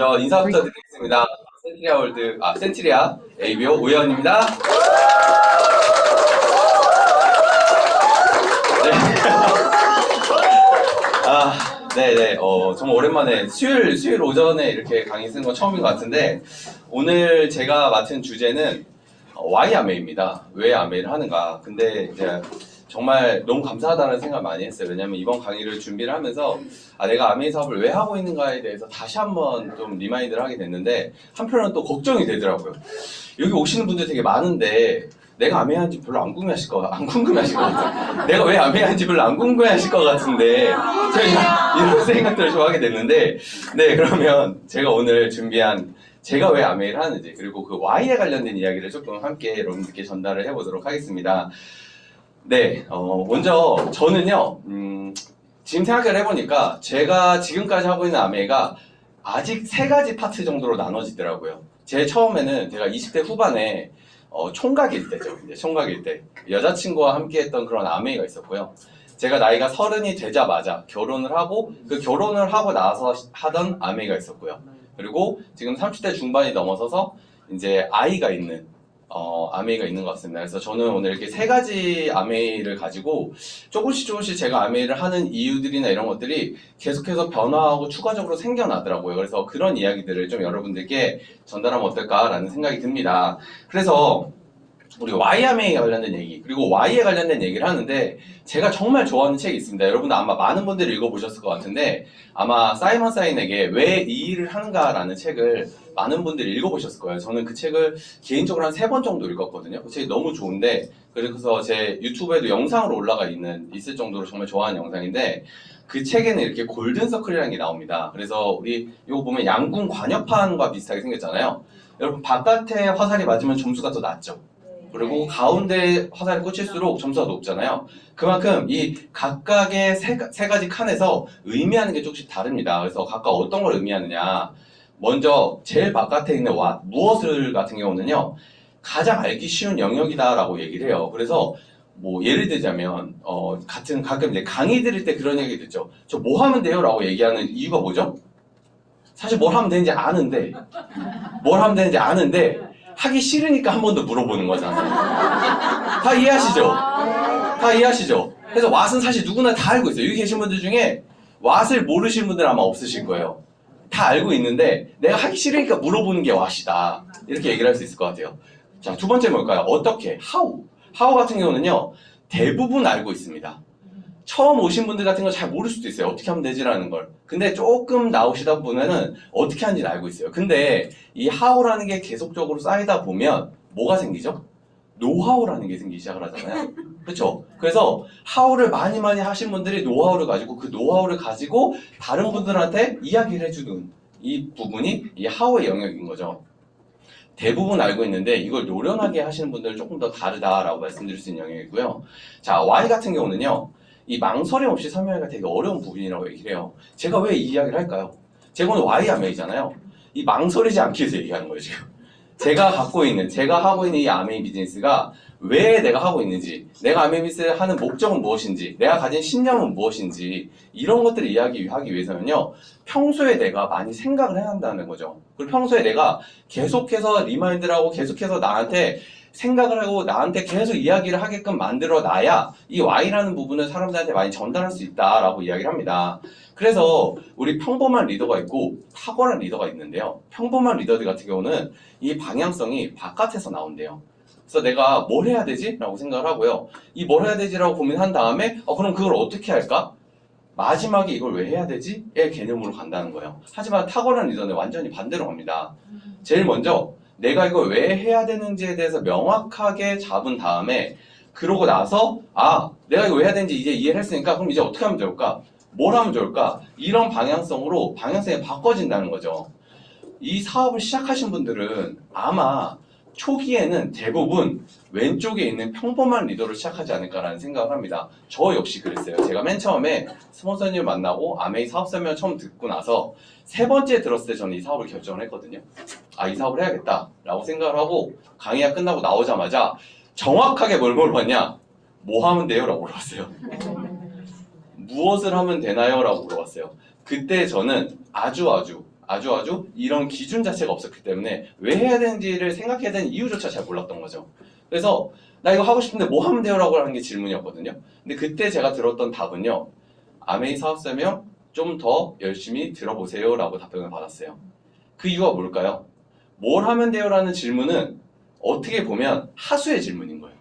저 인사부터 드리겠습니다. 센트리아 ABO 오예원입니다. 네. 네네. 정말 오랜만에 수요일 오전에 이렇게 강의 쓰는 건 처음인 것 같은데, 오늘 제가 맡은 주제는 Y 아메입니다. 왜 아메를 하는가. 근데 이제 정말 너무 감사하다는 생각을 많이 했어요. 왜냐면 이번 강의를 준비를 하면서 내가 아메이 사업을 왜 하고 있는가에 대해서 다시 한번 좀 리마인드를 하게 됐는데, 한편으로는 또 걱정이 되더라고요. 여기 오시는 분들 되게 많은데 내가 아메이 하는지 별로 안 궁금해하실 것 같아요. 내가 왜 아메이 하는지 별로 안 궁금해하실 것 같은데 제가 이런 생각들을 좀 하게 됐는데, 네, 그러면 제가 오늘 준비한 제가 왜 아메이를 하는지, 그리고 그 Y에 관련된 이야기를 조금 함께 여러분들께 전달을 해보도록 하겠습니다. 네, 먼저 저는요, 지금 생각을 해보니까 제가 지금까지 하고 있는 아메이가 아직 3가지 파트 정도로 나눠지더라고요. 처음에는 제가 20대 후반에 총각일 때죠. 이제 총각일 때 여자친구와 함께 했던 그런 아메이가 있었고요. 제가 나이가 30이 되자마자 결혼을 하고, 그 결혼을 하고 나서 하던 아메이가 있었고요. 그리고 지금 30대 중반이 넘어서서 이제 아이가 있는 아메이가 있는 것 같습니다. 그래서 저는 오늘 이렇게 3가지 아메이를 가지고 조금씩 제가 아메이를 하는 이유들이나 이런 것들이 계속해서 변화하고 추가적으로 생겨나더라고요. 그래서 그런 이야기들을 좀 여러분들께 전달하면 어떨까라는 생각이 듭니다. 그래서 우리 Y 아메이에 관련된 얘기, 그리고 Y에 관련된 얘기를 하는데, 제가 정말 좋아하는 책이 있습니다. 여러분 아마 많은 분들이 읽어보셨을 것 같은데, 아마 사이먼 사이넥의 왜 이 일을 하는가라는 책을 많은 분들이 읽어보셨을 거예요. 저는 그 책을 개인적으로 한 3번 정도 읽었거든요. 그 책이 너무 좋은데, 그래서 제 유튜브에도 영상으로 올라가 있을 정도로 정말 좋아하는 영상인데, 그 책에는 이렇게 골든서클이라는 게 나옵니다. 그래서 우리 이거 보면 양궁 관여판과 비슷하게 생겼잖아요. 여러분 바깥에 화살이 맞으면 점수가 더 낮죠. 그리고 가운데 화살이 꽂힐수록 점수가 높잖아요. 그만큼 이 각각의 세 가지 칸에서 의미하는 게 조금씩 다릅니다. 그래서 각각 어떤 걸 의미하느냐. 먼저 제일 바깥에 있는 무엇을 같은 경우는요, 가장 알기 쉬운 영역이다라고 얘기를 해요. 그래서 뭐 예를 들자면 가끔 이제 강의 들을 때 그런 얘기 듣죠. 저 뭐 하면 돼요? 라고 얘기하는 이유가 뭐죠? 사실 뭘 하면 되는지 아는데 하기 싫으니까 한 번 더 물어보는 거잖아요. 다 이해하시죠? 다 이해하시죠? 그래서 왓은 사실 누구나 다 알고 있어요. 여기 계신 분들 중에 왓을 모르시는 분들 아마 없으실 거예요. 다 알고 있는데 내가 하기 싫으니까 물어보는 게 왓이다. 이렇게 얘기를 할 수 있을 것 같아요. 자, 두 번째 뭘까요? 어떻게? how 같은 경우는요, 대부분 알고 있습니다. 처음 오신 분들 같은 거 잘 모를 수도 있어요. 어떻게 하면 되지라는 걸. 근데 조금 나오시다 보면은 어떻게 하는지는 알고 있어요. 근데 이 how라는 게 계속적으로 쌓이다 보면 뭐가 생기죠? 노하우라는 게 생기기 시작을 하잖아요. 그렇죠? 그래서 how를 많이 하신 분들이 노하우를 가지고, 그 노하우를 가지고 다른 분들한테 이야기를 해주는 이 부분이 이 how의 영역인 거죠. 대부분 알고 있는데 이걸 노련하게 하시는 분들은 조금 더 다르다라고 말씀드릴 수 있는 영역이고요. 자, Y 같은 경우는요, 이 망설임 없이 설명하기가 되게 어려운 부분이라고 얘기를 해요. 제가 왜 이 이야기를 할까요? 제가 오늘 Y 아메이잖아요. 이 망설이지 않기 위해서 얘기하는 거예요, 지금. 제가 하고 있는 이 아메이 비즈니스가 왜 내가 하고 있는지, 내가 아메이 비즈니스를 하는 목적은 무엇인지, 내가 가진 신념은 무엇인지, 이런 것들을 이야기하기 위해서는요, 평소에 내가 많이 생각을 해야 한다는 거죠. 그리고 평소에 내가 계속해서 리마인드를 하고 계속해서 나한테 생각을 하고 나한테 계속 이야기를 하게끔 만들어 놔야 이 Y라는 부분을 사람들한테 많이 전달할 수 있다라고 이야기를 합니다. 그래서 우리 평범한 리더가 있고 탁월한 리더가 있는데요. 평범한 리더들 같은 경우는 이 방향성이 바깥에서 나온대요. 그래서 내가 뭘 해야 되지? 라고 생각을 하고요. 이 뭘 해야 되지라고 고민한 다음에 그럼 그걸 어떻게 할까? 마지막에 이걸 왜 해야 되지? 의 개념으로 간다는 거예요. 하지만 탁월한 리더는 완전히 반대로 갑니다. 제일 먼저 내가 이걸 왜 해야 되는지에 대해서 명확하게 잡은 다음에, 그러고 나서 내가 이거 왜 해야 되는지 이제 이해를 했으니까 그럼 이제 어떻게 하면 좋을까? 뭘 하면 좋을까? 이런 방향성이 바꿔진다는 거죠. 이 사업을 시작하신 분들은 아마 초기에는 대부분 왼쪽에 있는 평범한 리더로 시작하지 않을까라는 생각을 합니다. 저 역시 그랬어요. 제가 맨 처음에 스폰서님을 만나고 아메이 사업 설명을 처음 듣고 나서 3번째 들었을 때 저는 이 사업을 결정을 했거든요. 이 사업을 해야겠다라고 생각을 하고 강의가 끝나고 나오자마자 정확하게 뭘 물어봤냐? 뭐 하면 돼요? 라고 물어봤어요. 무엇을 하면 되나요? 라고 물어봤어요. 그때 저는 아주 아주 이런 기준 자체가 없었기 때문에 왜 해야 되는지를 생각해야 되는 이유조차 잘 몰랐던 거죠. 그래서 나 이거 하고 싶은데 뭐 하면 돼요? 라고 하는 게 질문이었거든요. 근데 그때 제가 들었던 답은요. 아메이 사업설명 좀 더 열심히 들어보세요 라고 답변을 받았어요. 그 이유가 뭘까요? 뭘 하면 돼요? 라는 질문은 어떻게 보면 하수의 질문인 거예요.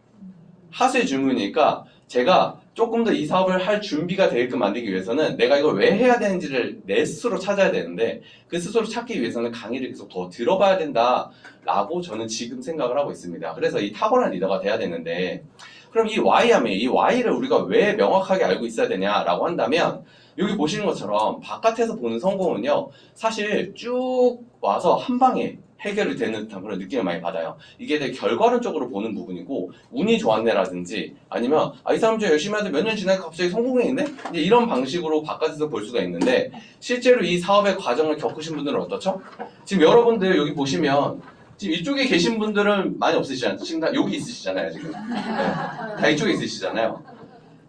하수의 질문이니까 제가 조금 더 이 사업을 할 준비가 되게끔 만들기 위해서는 내가 이걸 왜 해야 되는지를 내 스스로 찾아야 되는데 그 스스로 찾기 위해서는 강의를 계속 더 들어봐야 된다라고 저는 지금 생각을 하고 있습니다. 그래서 이 탁월한 리더가 돼야 되는데 그럼 이 Y 하면 이 Y를 우리가 왜 명확하게 알고 있어야 되냐라고 한다면 여기 보시는 것처럼 바깥에서 보는 성공은요 사실 쭉 와서 한 방에 해결이 되는 듯한 그런 느낌을 많이 받아요. 이게 되게 결과론적으로 보는 부분이고 운이 좋았네라든지 아니면 이 사람 좀 열심히 하는데 몇 년 지나니까 갑자기 성공했네? 이제 이런 방식으로 바깥에서 볼 수가 있는데 실제로 이 사업의 과정을 겪으신 분들은 어떻죠? 지금 여러분들 여기 보시면 지금 이쪽에 계신 분들은 많이 없으시잖아요. 지금 다 여기 있으시잖아요. 지금 다 이쪽에 있으시잖아요.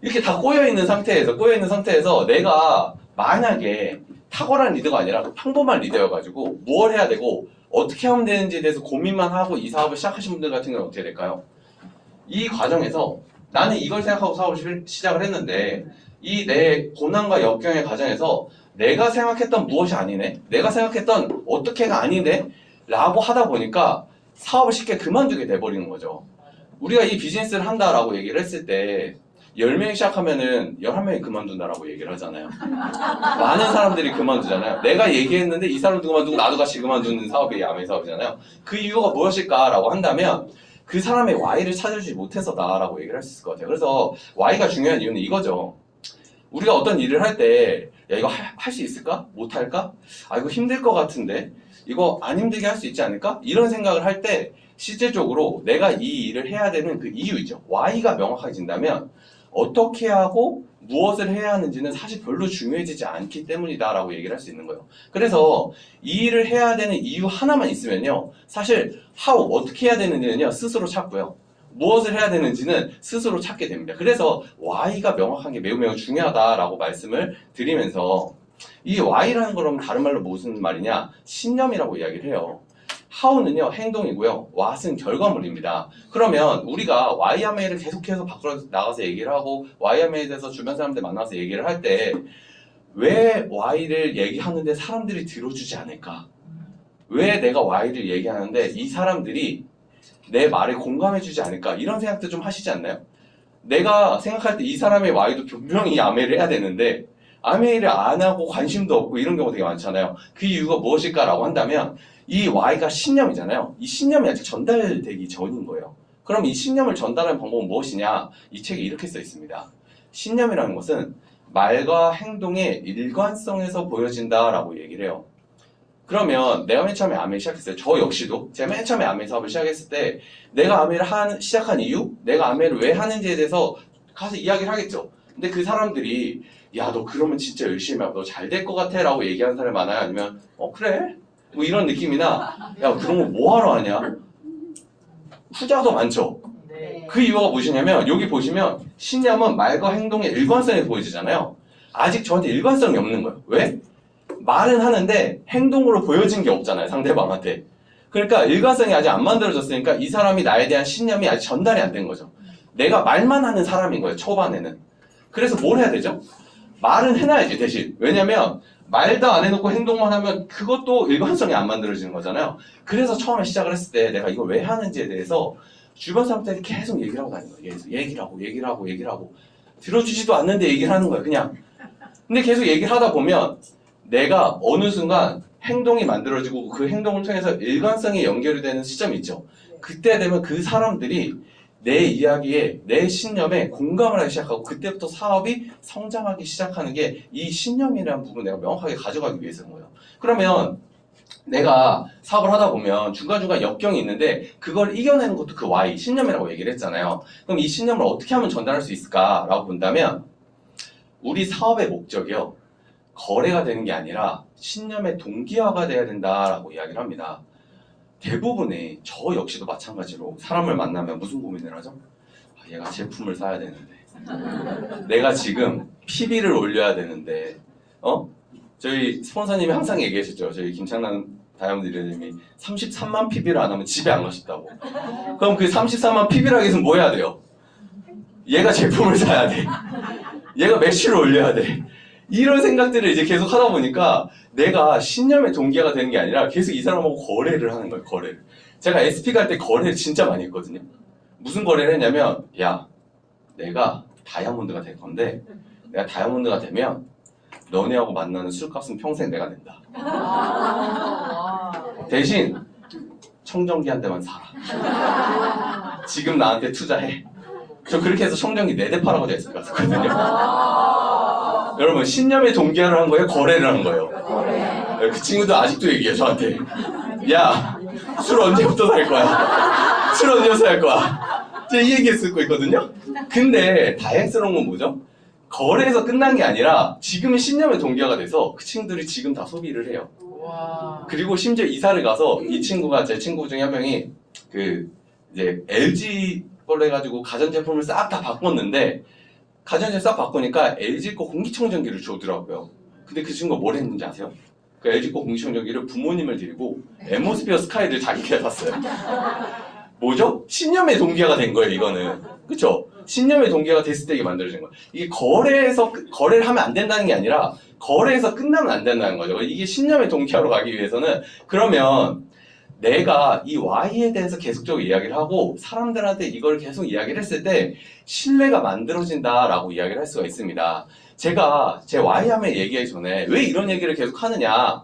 이렇게 다 꼬여있는 상태에서 내가 만약에 탁월한 리더가 아니라 평범한 리더여가지고 뭘 해야 되고 어떻게 하면 되는지에 대해서 고민만 하고 이 사업을 시작하신 분들 같은 경우는 어떻게 될까요? 이 과정에서 나는 이걸 생각하고 사업을 시작을 했는데 이 내 고난과 역경의 과정에서 내가 생각했던 무엇이 아니네? 내가 생각했던 어떻게가 아닌데? 라고 하다 보니까 사업을 쉽게 그만두게 돼버리는 거죠. 우리가 이 비즈니스를 한다라고 얘기를 했을 때 10명이 시작하면은 11명이 그만둔다라고 얘기를 하잖아요. 많은 사람들이 그만두잖아요. 내가 얘기했는데 이 사람도 그만두고 나도 같이 그만두는 사업이 아메이 사업이잖아요. 그 이유가 무엇일까라고 한다면 그 사람의 Y를 찾아주지 못해서다라고 얘기를 할 수 있을 것 같아요. 그래서 Y가 중요한 이유는 이거죠. 우리가 어떤 일을 할 때 야 이거 할 수 있을까? 못할까? 이거 힘들 것 같은데 이거 안 힘들게 할 수 있지 않을까? 이런 생각을 할 때 실제적으로 내가 이 일을 해야 되는 그 이유이죠. Y가 명확해진다면 어떻게 하고 무엇을 해야 하는지는 사실 별로 중요해지지 않기 때문이다 라고 얘기를 할 수 있는 거예요. 그래서 이 일을 해야 되는 이유 하나만 있으면요 사실 how, 어떻게 해야 되는지는요 스스로 찾고요 무엇을 해야 되는지는 스스로 찾게 됩니다. 그래서 Y가 명확한 게 매우 중요하다라고 말씀을 드리면서 이 Y라는 건 다른 말로 무슨 말이냐 신념이라고 이야기를 해요. how는요 행동이고요 what은 결과물입니다. 그러면 우리가 YMA를 계속해서 밖으로 나가서 얘기를 하고 YMA에 대해서 주변 사람들 만나서 얘기를 할 때 왜 Y를 얘기하는데 사람들이 들어주지 않을까? 왜 내가 Y를 얘기하는데 이 사람들이 내 말에 공감해주지 않을까? 이런 생각도 좀 하시지 않나요? 내가 생각할 때 이 사람의 Y도 분명히 아메이를 해야 되는데 아메이를 안 하고 관심도 없고 이런 경우 되게 많잖아요. 그 이유가 무엇일까라고 한다면 이 Y가 신념이잖아요. 이 신념이 아직 전달되기 전인 거예요. 그럼 이 신념을 전달하는 방법은 무엇이냐? 이 책에 이렇게 써 있습니다. 신념이라는 것은 말과 행동의 일관성에서 보여진다라고 얘기를 해요. 그러면 내가 맨 처음에 아메이 시작했어요. 저 역시도 제가 맨 처음에 아메이 사업을 시작했을 때 내가 아메이를 시작한 이유? 내가 아메이를 왜 하는지에 대해서 가서 이야기를 하겠죠. 근데 그 사람들이 야 너 그러면 진짜 열심히 하고 너 잘 될 것 같아 라고 얘기하는 사람이 많아요? 아니면 그래? 뭐 이런 느낌이나 야 그런 거 뭐하러 하냐? 후자도 많죠. 네. 그 이유가 무엇이냐면 여기 보시면 신념은 말과 행동의 일관성이 보여지잖아요. 아직 저한테 일관성이 없는 거예요. 왜? 말은 하는데 행동으로 보여진 게 없잖아요. 상대방한테. 그러니까 일관성이 아직 안 만들어졌으니까 이 사람이 나에 대한 신념이 아직 전달이 안 된 거죠. 내가 말만 하는 사람인 거예요. 초반에는. 그래서 뭘 해야 되죠? 말은 해놔야지 대신. 왜냐면 말도 안 해놓고 행동만 하면 그것도 일관성이 안 만들어지는 거잖아요. 그래서 처음에 시작을 했을 때 내가 이걸 왜 하는지에 대해서 주변 사람들이 계속 얘기를 하고 다니는 거예요. 얘기를 하고 들어주지도 않는데 얘기를 하는 거예요. 그냥. 근데 계속 얘기를 하다 보면 내가 어느 순간 행동이 만들어지고 그 행동을 통해서 일관성이 연결이 되는 시점이 있죠. 그때 되면 그 사람들이 내 이야기에 내 신념에 공감을 하기 시작하고 그때부터 사업이 성장하기 시작하는 게 이 신념이라는 부분을 내가 명확하게 가져가기 위해서인 거예요. 그러면 내가 사업을 하다 보면 중간중간 역경이 있는데 그걸 이겨내는 것도 그 Y, 신념이라고 얘기를 했잖아요. 그럼 이 신념을 어떻게 하면 전달할 수 있을까라고 본다면 우리 사업의 목적이요. 거래가 되는 게 아니라 신념의 동기화가 돼야 된다라고 이야기를 합니다. 대부분의 저 역시도 마찬가지로 사람을 만나면 무슨 고민을 하죠? 얘가 제품을 사야 되는데 내가 지금 PB를 올려야 되는데 저희 스폰서님이 항상 얘기하셨죠. 저희 김창남 다이아몬드 리더님이 33만 PB를 안 하면 집에 안 가셨다고. 그럼 그 33만 PB를 하기 위해서는 뭐 해야 돼요? 얘가 제품을 사야 돼. 얘가 매출을 올려야 돼. 이런 생각들을 이제 계속 하다 보니까 내가 신념의 동기가 되는 게 아니라 계속 이 사람하고 거래를 하는 거예요. 거래를. 제가 SP 갈 때 거래를 진짜 많이 했거든요. 무슨 거래를 했냐면, 야, 내가 다이아몬드가 될 건데 내가 다이아몬드가 되면 너네하고 만나는 술값은 평생 내가 낸다. 대신 청정기 한 대만 사라. 지금 나한테 투자해. 저 그렇게 해서 청정기 4대 팔아고 됐을 것 같거든요. 여러분, 신념의 동기화를 한 거예요? 거래를 한 거예요? 그 친구도 아직도 얘기해요, 저한테. 야, 술 언제부터 살 거야? 술 언제부터 살 거야? 제가 이 얘기 쓰고 있거든요? 근데 다행스러운 건 뭐죠? 거래에서 끝난 게 아니라 지금은 신념의 동기화가 돼서 그 친구들이 지금 다 소비를 해요. 그리고 심지어 이사를 가서 이 친구가, 제 친구 중에 한 명이 이제 LG 걸로 해가지고 가전제품을 싹 다 바꿨는데, 가전제품 싹 바꾸니까 LG 거 공기청정기를 주더라고요. 근데 그 친구가 뭘 했는지 아세요? 그 LG 거 공기청정기를 부모님을 데리고 앰모스피어 스카이를 자기가 샀어요. 뭐죠? 신념의 동기화가 된 거예요, 이거는. 그쵸? 신념의 동기화가 됐을 때 이게 만들어진 거예요. 이게 거래를 하면 안 된다는 게 아니라 거래에서 끝나면 안 된다는 거죠. 이게 신념의 동기화로 가기 위해서는, 그러면 내가 이 Y에 대해서 계속적으로 이야기를 하고 사람들한테 이걸 계속 이야기를 했을 때 신뢰가 만들어진다라고 이야기를 할 수가 있습니다. 제가 제 Y 하면 얘기하기 전에 왜 이런 얘기를 계속 하느냐,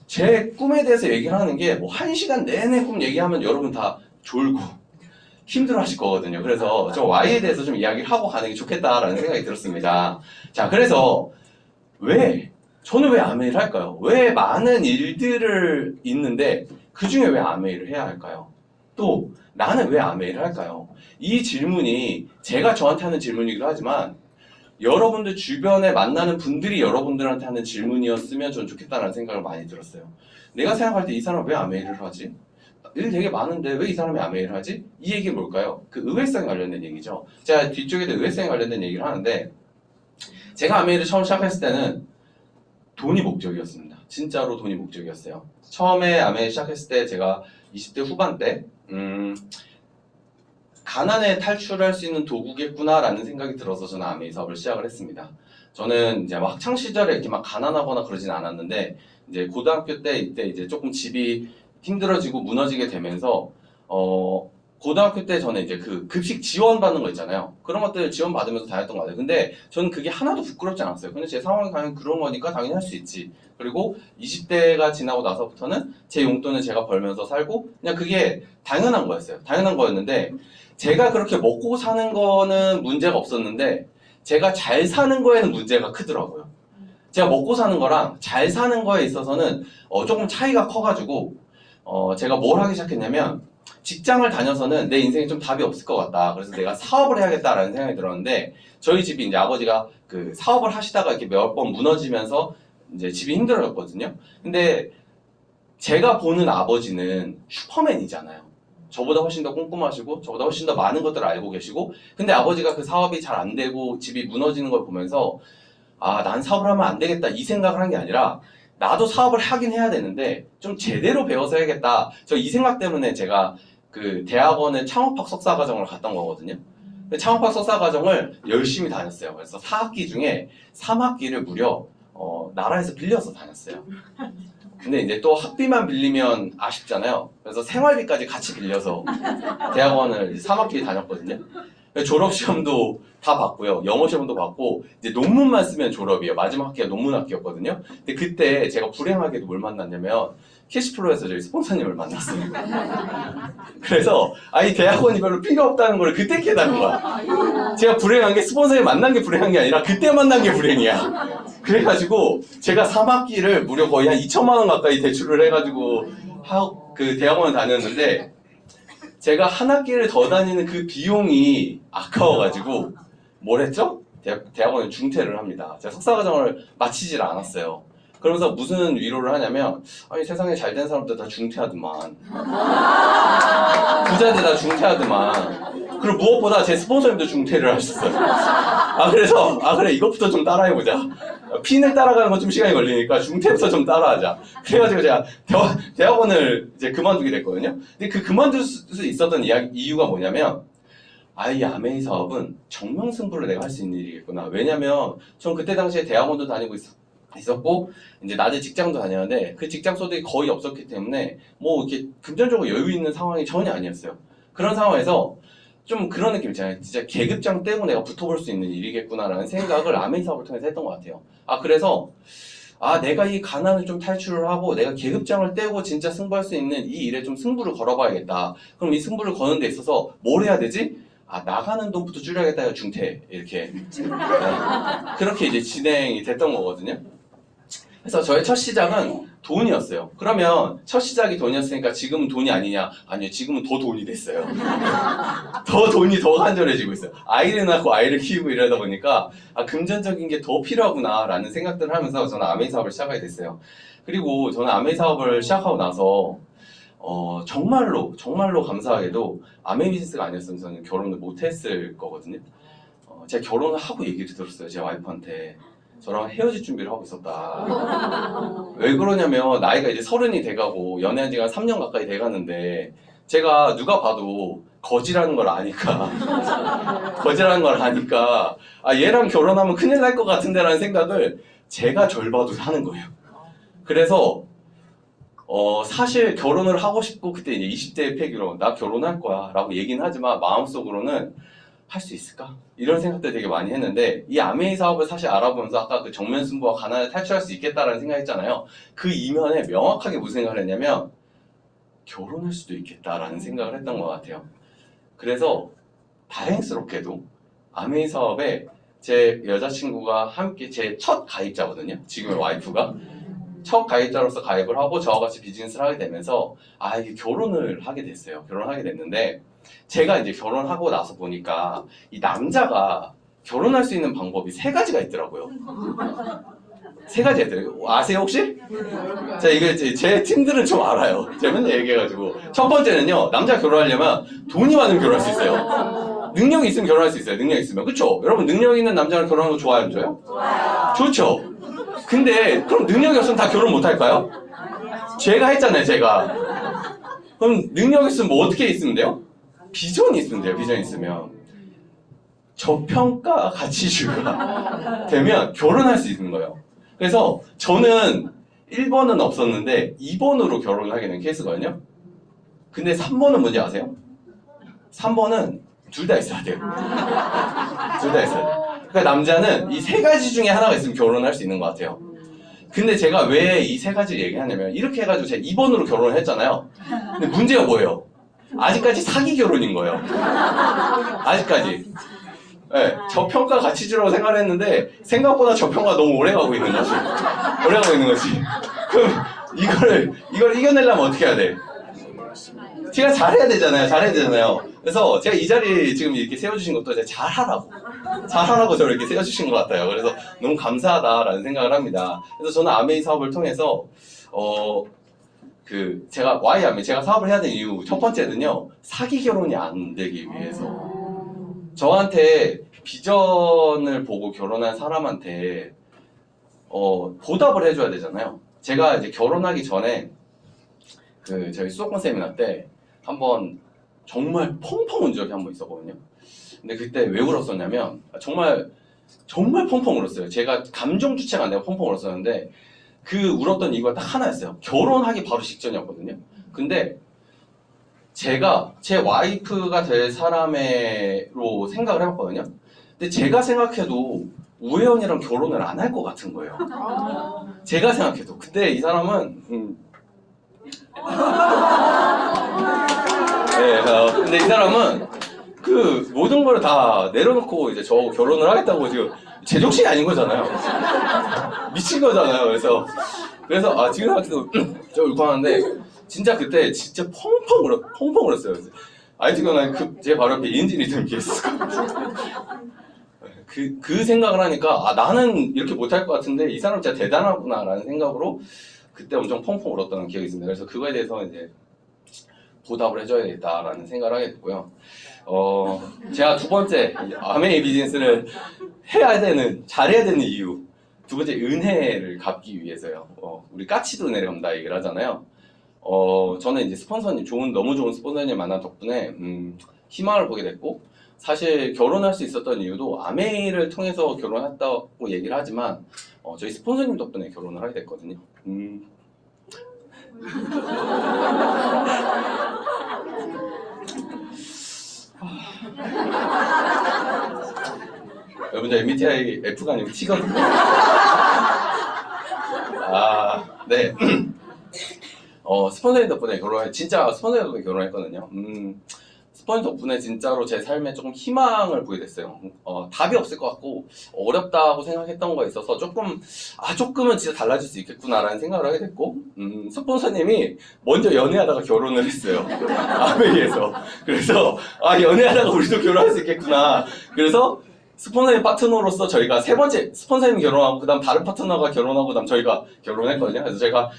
제 꿈에 대해서 얘기를 하는 게 뭐 1시간 내내 꿈 얘기하면 여러분 다 졸고 힘들어 하실 거거든요. 그래서 저 Y에 대해서 좀 이야기를 하고 가는 게 좋겠다라는 생각이 들었습니다. 자, 그래서 저는 왜 아메이를 할까요? 왜 많은 일들을 있는데 그 중에 왜 아메이를 해야 할까요? 또 나는 왜 아메이를 할까요? 이 질문이 제가 저한테 하는 질문이기도 하지만 여러분들 주변에 만나는 분들이 여러분들한테 하는 질문이었으면 전 좋겠다는 생각을 많이 들었어요. 내가 생각할 때 이 사람 왜 아메이를 하지? 일 되게 많은데 왜 이 사람이 아메이를 하지? 이 얘기 뭘까요? 그 의외성에 관련된 얘기죠. 제가 뒤쪽에도 의외성에 관련된 얘기를 하는데, 제가 아메이를 처음 시작했을 때는 돈이 목적이었습니다. 진짜로 돈이 목적이었어요. 처음에 아메이 시작했을 때 제가 20대 후반 때 가난에 탈출할 수 있는 도구겠구나라는 생각이 들어서 저는 아메이 사업을 시작을 했습니다. 저는 이제 막 학창 시절에 이렇게 막 가난하거나 그러진 않았는데, 이제 고등학교 때 이때 이제 조금 집이 힘들어지고 무너지게 되면서 고등학교 때 저는 이제 그 급식 지원 받는 거 있잖아요. 그런 것들 지원 받으면서 다녔던 것 같아요. 근데 저는 그게 하나도 부끄럽지 않았어요. 근데 제 상황이 당연히 그런 거니까 당연히 할 수 있지. 그리고 20대가 지나고 나서부터는 제 용돈을 제가 벌면서 살고, 그냥 그게 당연한 거였어요. 당연한 거였는데, 제가 그렇게 먹고 사는 거는 문제가 없었는데 제가 잘 사는 거에는 문제가 크더라고요. 제가 먹고 사는 거랑 잘 사는 거에 있어서는 조금 차이가 커가지고 제가 뭘 하기 시작했냐면, 직장을 다녀서는 내 인생에 좀 답이 없을 것 같다. 그래서 내가 사업을 해야겠다라는 생각이 들었는데, 저희 집이 이제 아버지가 그 사업을 하시다가 이렇게 몇 번 무너지면서 이제 집이 힘들어졌거든요. 근데 제가 보는 아버지는 슈퍼맨이잖아요. 저보다 훨씬 더 꼼꼼하시고 저보다 훨씬 더 많은 것들을 알고 계시고, 근데 아버지가 그 사업이 잘 안 되고 집이 무너지는 걸 보면서 난 사업을 하면 안 되겠다 이 생각을 한 게 아니라, 나도 사업을 하긴 해야 되는데 좀 제대로 배워서 해야겠다. 저 이 생각 때문에 제가 그 대학원에 창업학 석사과정을 갔던 거거든요. 창업학 석사과정을 열심히 다녔어요. 그래서 4학기 중에 3학기를 무려 나라에서 빌려서 다녔어요. 근데 이제 또 학비만 빌리면 아쉽잖아요. 그래서 생활비까지 같이 빌려서 대학원을 3학기 다녔거든요. 졸업시험도 다 봤고요. 영어시험도 봤고, 이제 논문만 쓰면 졸업이에요. 마지막 학기가 논문 학기였거든요. 근데 그때 제가 불행하게도 뭘 만났냐면, 캐시플로우에서 저희 스폰서님을 만났어요. 그래서 이 대학원이 별로 필요 없다는 걸 그때 깨달은 거야. 제가 불행한 게 스폰서를 만난 게 불행한 게 아니라 그때 만난 게 불행이야. 그래가지고 제가 3학기를 무려 거의 한 2천만 원 가까이 대출을 해가지고 그 대학원을 다녔는데, 제가 한 학기를 더 다니는 그 비용이 아까워가지고 뭘 했죠? 대학원에 중퇴를 합니다. 제가 석사과정을 마치질 않았어요. 그러면서 무슨 위로를 하냐면, 세상에 잘된 사람들 다 중퇴하더만, 부자들 다 중퇴하더만, 그리고 무엇보다 제 스폰서님도 중퇴를 하셨어요. 그래, 이것부터 좀 따라해보자. 핀을 따라가는 건 좀 시간이 걸리니까 중퇴부터 좀 따라하자. 그래가지고 제가 대학원을 이제 그만두게 됐거든요. 근데 그 그만둘 수 있었던 이유가 뭐냐면, 이 아메이 사업은 정명승부를 내가 할 수 있는 일이겠구나. 왜냐면, 전 그때 당시에 대학원도 다니고 있었고, 이제 낮에 직장도 다녔는데, 그 직장 소득이 거의 없었기 때문에, 뭐, 이렇게 금전적으로 여유 있는 상황이 전혀 아니었어요. 그런 상황에서, 좀 그런 느낌 있잖아요. 진짜 계급장 떼고 내가 붙어볼 수 있는 일이겠구나라는 생각을 아메이 사업을 통해서 했던 것 같아요. 그래서 내가 이 가난을 좀 탈출을 하고 내가 계급장을 떼고 진짜 승부할 수 있는 이 일에 좀 승부를 걸어봐야겠다. 그럼 이 승부를 거는 데 있어서 뭘 해야 되지? 나가는 돈부터 줄여야겠다. 중퇴 이렇게 그렇게 이제 진행이 됐던 거거든요. 그래서 저의 첫 시작은 돈이었어요. 그러면 첫 시작이 돈이었으니까 지금은 돈이 아니냐? 아니요, 지금은 더 돈이 됐어요. 더 돈이 더 간절해지고 있어요. 아이를 낳고 아이를 키우고 이러다 보니까 금전적인 게 더 필요하구나라는 생각들을 하면서 저는 아메이 사업을 시작하게 됐어요. 그리고 저는 아메이 사업을 시작하고 나서 정말로 감사하게도 아메이 비즈니스가 아니었으면 저는 결혼을 못했을 거거든요. 제가 결혼을 하고 얘기를 들었어요. 제 와이프한테. 저랑 헤어질 준비를 하고 있었다. 왜 그러냐면 나이가 이제 30이 돼가고 연애한 지가 3년 가까이 돼가는데 제가 누가 봐도 거지라는 걸 아니까 얘랑 결혼하면 큰일 날 것 같은데 라는 생각을 제가 절 봐도 하는 거예요. 그래서 사실 결혼을 하고 싶고 그때 이제 20대 패기로 나 결혼할 거야 라고 얘기는 하지만 마음속으로는 할 수 있을까? 이런 생각들 되게 많이 했는데 이 아메이 사업을 사실 알아보면서 아까 그 정면승부와 가난을 탈출할 수 있겠다라는 생각했잖아요. 그 이면에 명확하게 무슨 생각을 했냐면 결혼할 수도 있겠다라는 생각을 했던 것 같아요. 그래서 다행스럽게도 아메이 사업에 제 여자친구가 함께 제 첫 가입자거든요. 지금의 와이프가 첫 가입자로서 가입을 하고 저와 같이 비즈니스를 하게 되면서 이게 결혼을 하게 됐어요. 결혼하게 됐는데 제가 이제 결혼하고 나서 보니까 이 남자가 결혼할 수 있는 방법이 3가지가 있더라고요. 3가지가 있더라고요. 아세요 혹시? 자, 이거 제 팀들은 좀 알아요. 제가 맨날 얘기해가지고. 첫 번째는요, 남자 결혼하려면 돈이 많으면 결혼할 수 있어요. 능력이 있으면 결혼할 수 있어요. 능력이 있으면. 그쵸? 여러분 능력 있는 남자랑 결혼하는 거 좋아요, 안 좋아요? 좋아요. 좋죠? 근데 그럼 능력이 없으면 다 결혼 못 할까요? 제가 했잖아요, 제가. 그럼 능력이 있으면 뭐 어떻게 있으면 돼요? 비전이 있으면 돼요. 비전이 있으면 저평가 가치주가 되면 결혼할 수 있는 거예요. 그래서 저는 1번은 없었는데 2번으로 결혼을 하게 된 케이스거든요. 근데 3번은 뭔지 아세요? 3번은 둘 다 있어야 돼요. 둘 다 있어야 돼요. 그러니까 남자는 이 3가지 중에 하나가 있으면 결혼할 수 있는 것 같아요. 근데 제가 왜 이 3가지를 얘기하냐면 이렇게 해가지고 제가 2번으로 결혼을 했잖아요. 근데 문제가 뭐예요? 아직까지 사기 결혼인 거예요. 아직까지. 네, 저평가 가치주라고 생각을 했는데 생각보다 저평가 너무 오래 가고 있는 거지. 그럼 이걸 이겨내려면 어떻게 해야 돼? 제가 잘해야 되잖아요. 그래서 제가 이 자리 지금 이렇게 세워주신 것도 제가 잘하라고 저를 이렇게 세워주신 것 같아요. 그래서 너무 감사하다라는 생각을 합니다. 그래서 저는 아메이 사업을 통해서 제가 사업을 해야 되는 이유 첫 번째는요, 사기 결혼이 안 되기 위해서. 저한테 비전을 보고 결혼한 사람한테 보답을 해줘야 되잖아요. 제가 이제 결혼하기 전에 저희 수도권 세미나 때 한번 정말 펑펑 운 적이 한 번 있었거든요. 근데 그때 왜 울었었냐면 정말 펑펑 울었어요. 제가 감정 주체가 안 되고 펑펑 울었었는데 그 울었던 이유가 딱 하나였어요. 결혼하기 바로 직전이었거든요. 근데 제가 제 와이프가 될 사람으로 생각을 해봤거든요. 근데 제가 생각해도 우혜원이랑 결혼을 안 할 것 같은 거예요. 제가 생각해도. 근데 이 사람은 근데 이 사람은 그 모든 걸 다 내려놓고 이제 저 결혼을 하겠다고 지금 제정신이 아닌 거잖아요. 미친 거잖아요. 그래서 지금 생각해도 좀 울컥하는데 진짜 그때 진짜 펑펑 울었어요. 지금 제 바로 옆에 이은진 리듬이 있었어요. 그 생각을 하니까 나는 이렇게 못할 것 같은데 이 사람 진짜 대단하구나 라는 생각으로 그때 엄청 펑펑 울었던 기억이 있습니다. 그래서 그거에 대해서 이제 보답을 해줘야겠다라는 생각을 하게 됐고요. 제가 두 번째 아메이 비즈니스를 잘해야 되는 이유, 두 번째 은혜를 갚기 위해서요. 우리 까치도 은혜를 갚는다 얘기를 하잖아요. 저는 이제 너무 좋은 스폰서님 만난 덕분에 희망을 보게 됐고, 사실 결혼할 수 있었던 이유도 아메이를 통해서 결혼했다고 얘기를 하지만 저희 스폰서님 덕분에 결혼을 하게 됐거든요. 여러분들 MBTI F가 아니고 T거든요. 네. 스폰서님 덕분에 진짜 스폰서님 덕분에 결혼했거든요. 스폰서 덕분에 진짜로 제 삶에 조금 희망을 보게 됐어요. 답이 없을 것 같고 어렵다고 생각했던 거에 있어서 조금은 진짜 달라질 수 있겠구나라는 생각을 하게 됐고, 스폰서님이 먼저 연애하다가 결혼을 했어요. 아메이에서. 그래서 연애하다가 우리도 결혼할 수 있겠구나. 그래서 스폰서님 파트너로서 저희가 세 번째, 스폰서님 결혼하고 그다음 다른 파트너가 결혼하고 그다음 저희가 결혼했거든요. 그래서 제가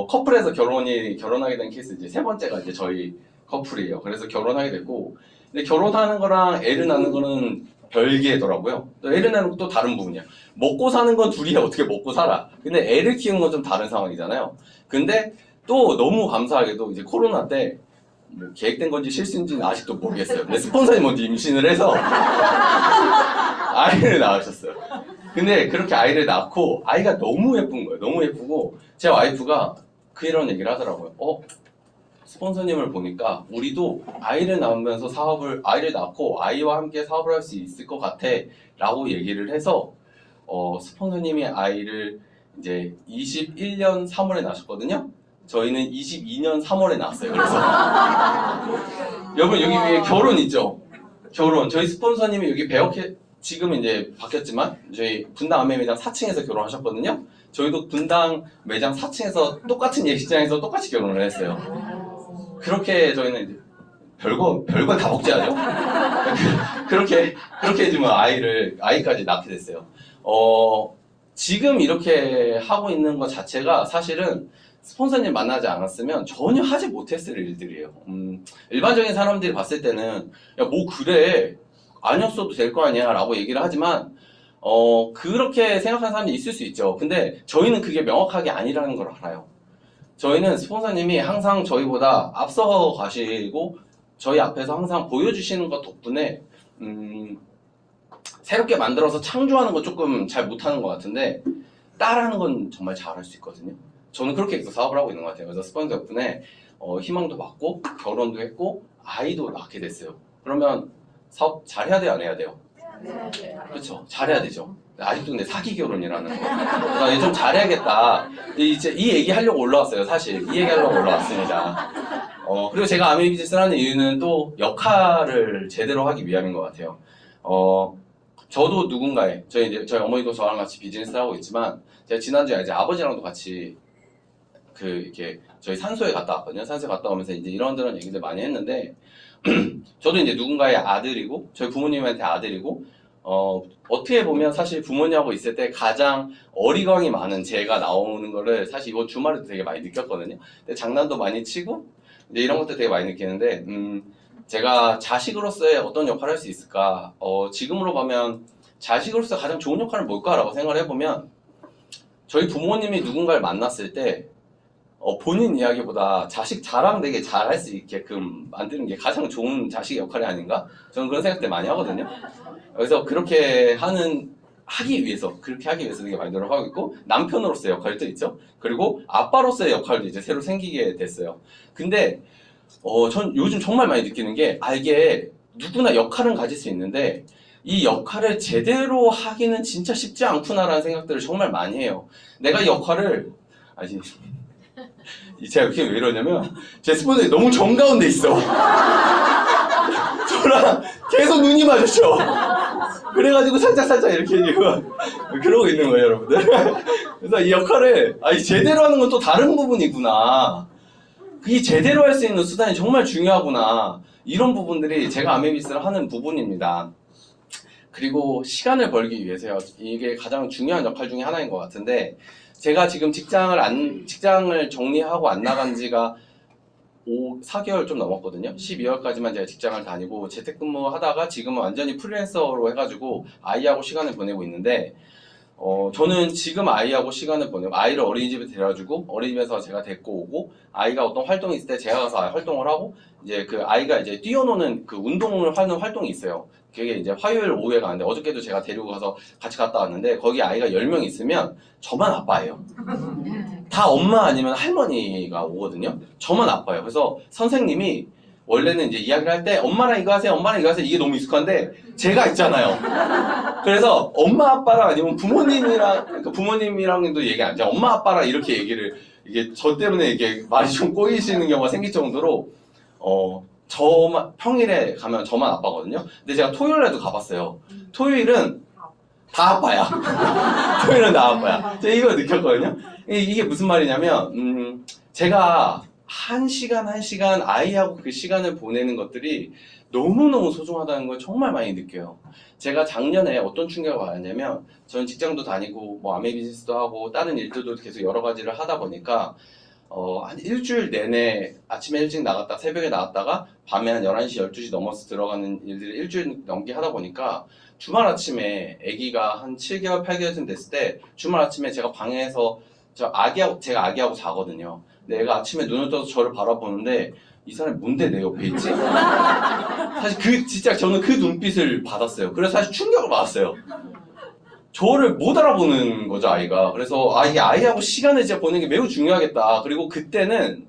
커플에서 결혼하게 된 케이스 이제 세 번째가 이제 저희 커플이에요. 그래서 결혼하게 됐고, 근데 결혼하는 거랑 애를 낳는 거는 별개더라고요. 또 애를 낳는 것도 다른 부분이야. 먹고 사는 건 둘이 어떻게 먹고 살아. 근데 애를 키우는 건 좀 다른 상황이잖아요. 근데 또 너무 감사하게도 이제 코로나 때 뭐 계획된 건지 실수인지는 아직도 모르겠어요. 근데 스폰서님 먼저 임신을 해서 아이를 낳으셨어요. 근데 그렇게 아이를 낳고 아이가 너무 예쁜 거예요. 너무 예쁘고 제 와이프가 이런 얘기를 하더라고요. 스폰서님을 보니까 우리도 아이를 낳고 아이와 함께 사업을 할 수 있을 것 같아 라고 얘기를 해서 스폰서님이 아이를 이제 21년 3월에 낳으셨거든요. 저희는 22년 3월에 낳았어요. 그래서 여러분 여기 위에 결혼 있죠? 결혼. 저희 스폰서님이 여기 지금 이제 바뀌었지만 저희 분당 아메 매장 4층에서 결혼하셨거든요. 저희도 분당 매장 4층에서 똑같은 예식장에서 똑같이 결혼을 했어요. 그렇게 저희는 이제 별걸 다 복제하죠. 그렇게 해주면 아이까지 낳게 됐어요. 지금 이렇게 하고 있는 것 자체가 사실은 스폰서님 만나지 않았으면 전혀 하지 못했을 일들이에요. 일반적인 사람들이 봤을 때는 야, 뭐 그래 아니었어도 될 거 아니야 라고 얘기를 하지만 그렇게 생각하는 사람이 있을 수 있죠. 근데 저희는 그게 명확하게 아니라는 걸 알아요. 저희는 스폰서님이 항상 저희보다 앞서 가시고 저희 앞에서 항상 보여주시는 것 덕분에 새롭게 만들어서 창조하는 거 조금 잘 못하는 것 같은데 따라하는 건 정말 잘할 수 있거든요. 저는 그렇게 해서 사업을 하고 있는 것 같아요. 그래서 스폰서 덕분에 희망도 받고 결혼도 했고 아이도 낳게 됐어요. 그러면 사업 잘해야 돼요? 안 해야 돼요? 그렇죠. 잘해야 되죠. 아직도 근데 사기 결혼이라는 거. 그러니까 좀 잘해야겠다. 이제 이 얘기 하려고 올라왔어요. 사실 이 얘기 하려고 올라왔습니다. 그리고 제가 아메이 비즈니스를 하는 이유는 또 역할을 제대로 하기 위함인 것 같아요. 저도 누군가의 저희 어머니도 저랑 같이 비즈니스를 하고 있지만 제가 지난주에 이제 아버지랑도 같이 이렇게 저희 산소에 갔다 왔거든요. 산소에 갔다 오면서 이제 이런저런 얘기들 많이 했는데 저도 이제 누군가의 아들이고 저희 부모님한테 아들이고 어떻게 보면 사실 부모님하고 있을 때 가장 어리광이 많은 제가 나오는 거를 사실 이번 주말에도 되게 많이 느꼈거든요. 근데 장난도 많이 치고 이제 이런 것도 되게 많이 느끼는데 제가 자식으로서의 어떤 역할을 할 수 있을까? 지금으로 가면 자식으로서 가장 좋은 역할은 뭘까라고 생각을 해보면 저희 부모님이 누군가를 만났을 때 본인 이야기보다 자식 자랑 되게 잘할 수 있게끔 만드는 게 가장 좋은 자식의 역할이 아닌가? 저는 그런 생각들 많이 하거든요. 그래서 그렇게 하기 위해서 되게 많이 노력하고 있고 남편으로서의 역할도 있죠. 그리고 아빠로서의 역할도 이제 새로 생기게 됐어요. 근데 전 요즘 정말 많이 느끼는 게 이게 누구나 역할은 가질 수 있는데 이 역할을 제대로 하기는 진짜 쉽지 않구나라는 생각들을 정말 많이 해요. 내가 이 역할을 제가 이렇게 왜 이러냐면 제 스폰서이 너무 정가운데 있어. 저랑 계속 눈이 마주쳐. 그래가지고 살짝 이렇게 그러고 있는 거예요, 여러분들. 그래서 이 역할을 제대로 하는 건 또 다른 부분이구나. 이 제대로 할 수 있는 수단이 정말 중요하구나. 이런 부분들이 제가 아메비스를 하는 부분입니다. 그리고 시간을 벌기 위해서요. 이게 가장 중요한 역할 중에 하나인 것 같은데 제가 지금 직장을 정리하고 안 나간 지가 4개월 좀 넘었거든요. 12월까지만 제가 직장을 다니고 재택근무 하다가 지금은 완전히 프리랜서로 해가지고 아이하고 시간을 보내고 있는데, 저는 지금 아이하고 시간을 보내고, 아이를 어린이집에 데려주고, 어린이집에서 제가 데리고 오고, 아이가 어떤 활동이 있을 때 제가 가서 활동을 하고, 이제 그 아이가 이제 뛰어노는 그 운동을 하는 활동이 있어요. 그게 이제 화요일 오후에 가는데, 어저께도 제가 데리고 가서 같이 갔다 왔는데, 거기 아이가 10명 있으면 저만 아빠예요. 다 엄마 아니면 할머니가 오거든요. 저만 아빠예요. 그래서 선생님이 원래는 이제 이야기를 할 때 엄마랑 이거 하세요, 엄마랑 이거 하세요, 이게 너무 익숙한데 제가 있잖아요. 그래서 엄마 아빠랑 아니면 부모님이랑, 그러니까 부모님이랑도 얘기 안 해요. 엄마 아빠랑 이렇게 얘기를, 이게 저 때문에 이게 말이 좀 꼬이시는 경우가 생길 정도로 저만 평일에 가면 저만 아빠거든요. 근데 제가 토요일에도 가봤어요. 토요일은 다 아빠야. 토요일은 다 아빠야. 제가 이걸 느꼈거든요. 이게 무슨 말이냐면 제가 한 시간 아이하고 그 시간을 보내는 것들이 너무너무 소중하다는 걸 정말 많이 느껴요. 제가 작년에 어떤 충격을 받았냐면, 저는 직장도 다니고 뭐 아메 비즈니스도 하고 다른 일들도 계속 여러 가지를 하다 보니까 한 일주일 내내 아침에 일찍 나갔다 새벽에 나갔다가 밤에 한 11시 12시 넘어서 들어가는 일들을 일주일 넘게 하다 보니까 주말 아침에 아기가 한 7개월 8개월쯤 됐을 때 주말 아침에 제가 방에서 제가 아기하고 자거든요. 근데 애가 아침에 눈을 떠서 저를 바라보는데 이 사람이 뭔데 내 옆에 있지? 사실 진짜 저는 그 눈빛을 받았어요. 그래서 사실 충격을 받았어요. 저를 못 알아보는 거죠, 아이가. 그래서 이게 아이하고 시간을 진짜 보내는 게 매우 중요하겠다. 그리고 그때는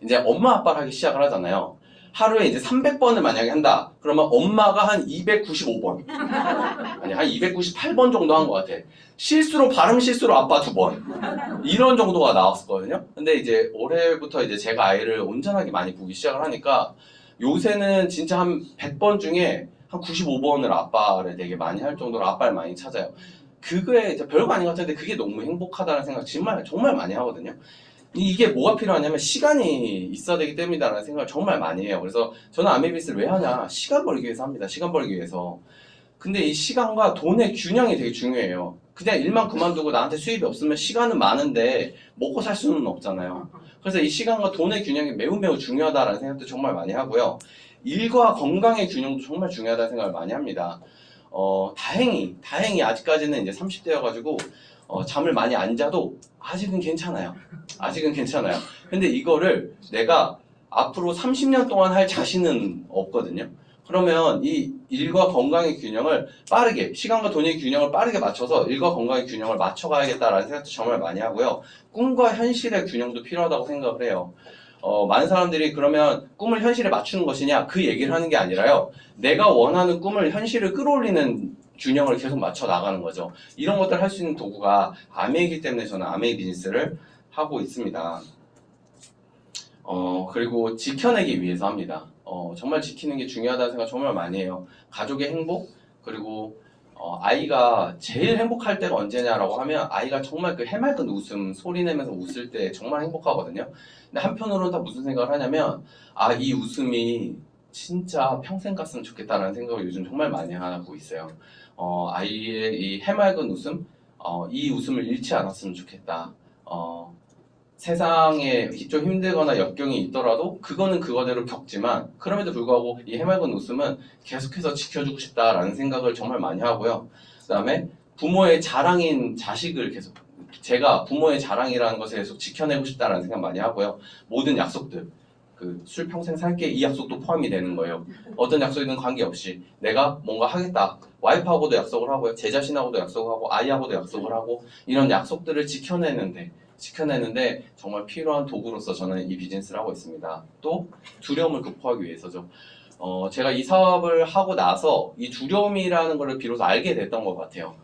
이제 엄마 아빠를 하기 시작을 하잖아요. 하루에 이제 300번을 만약에 한다. 그러면 엄마가 한 295번. 아니, 한 298번 정도 한 것 같아. 발음 실수로 아빠 2번. 이런 정도가 나왔었거든요. 근데 이제 올해부터 이제 제가 아이를 온전하게 많이 보기 시작을 하니까 요새는 진짜 한 100번 중에 한 95번을 아빠를 되게 많이 할 정도로 아빠를 많이 찾아요. 그게 이제 별거 아닌 것 같은데 그게 너무 행복하다는 생각 정말 많이 하거든요. 이게 뭐가 필요하냐면 시간이 있어야 되기 때문이다라는 생각을 정말 많이 해요. 그래서 저는 아메비스를 왜 하냐? 시간 벌기 위해서 합니다. 시간 벌기 위해서. 근데 이 시간과 돈의 균형이 되게 중요해요. 그냥 일만 그만두고 나한테 수입이 없으면 시간은 많은데 먹고 살 수는 없잖아요. 그래서 이 시간과 돈의 균형이 매우 중요하다라는 생각도 정말 많이 하고요. 일과 건강의 균형도 정말 중요하다는 생각을 많이 합니다. 다행히 아직까지는 이제 30대여가지고 잠을 많이 안 자도 아직은 괜찮아요. 근데 이거를 내가 앞으로 30년 동안 할 자신은 없거든요. 그러면 이 일과 건강의 균형을 빠르게, 시간과 돈의 균형을 빠르게 맞춰서 일과 건강의 균형을 맞춰가야겠다라는 생각도 정말 많이 하고요. 꿈과 현실의 균형도 필요하다고 생각을 해요. 많은 사람들이 그러면 꿈을 현실에 맞추는 것이냐 그 얘기를 하는 게 아니라요. 내가 원하는 꿈을 현실을 끌어올리는 균형을 계속 맞춰 나가는 거죠. 이런 것들을 할 수 있는 도구가 아메이기 때문에 저는 아메이 비즈니스를 하고 있습니다. 그리고 지켜내기 위해서 합니다. 정말 지키는 게 중요하다는 생각 정말 많이 해요. 가족의 행복, 그리고 아이가 제일 행복할 때가 언제냐라고 하면 아이가 정말 그 해맑은 웃음, 소리 내면서 웃을 때 정말 행복하거든요. 근데 한편으로는 다 무슨 생각을 하냐면 이 웃음이 진짜 평생 갔으면 좋겠다라는 생각을 요즘 정말 많이 하고 있어요. 아이의 이 해맑은 웃음, 이 웃음을 잃지 않았으면 좋겠다. 세상에 좀 힘들거나 역경이 있더라도 그거는 그거대로 겪지만 그럼에도 불구하고 이 해맑은 웃음은 계속해서 지켜주고 싶다라는 생각을 정말 많이 하고요. 그 다음에 부모의 자랑인 자식을 계속, 제가 부모의 자랑이라는 것을 계속 지켜내고 싶다라는 생각 많이 하고요. 모든 약속들, 술 평생 살게 이 약속도 포함이 되는 거예요. 어떤 약속이든 관계없이 내가 뭔가 하겠다. 와이프하고도 약속을 하고요. 제 자신하고도 약속을 하고 아이하고도 약속을 하고 이런 약속들을 지켜내는데 정말 필요한 도구로서 저는 이 비즈니스를 하고 있습니다. 또 두려움을 극복하기 위해서죠. 제가 이 사업을 하고 나서 이 두려움이라는 것을 비로소 알게 됐던 것 같아요.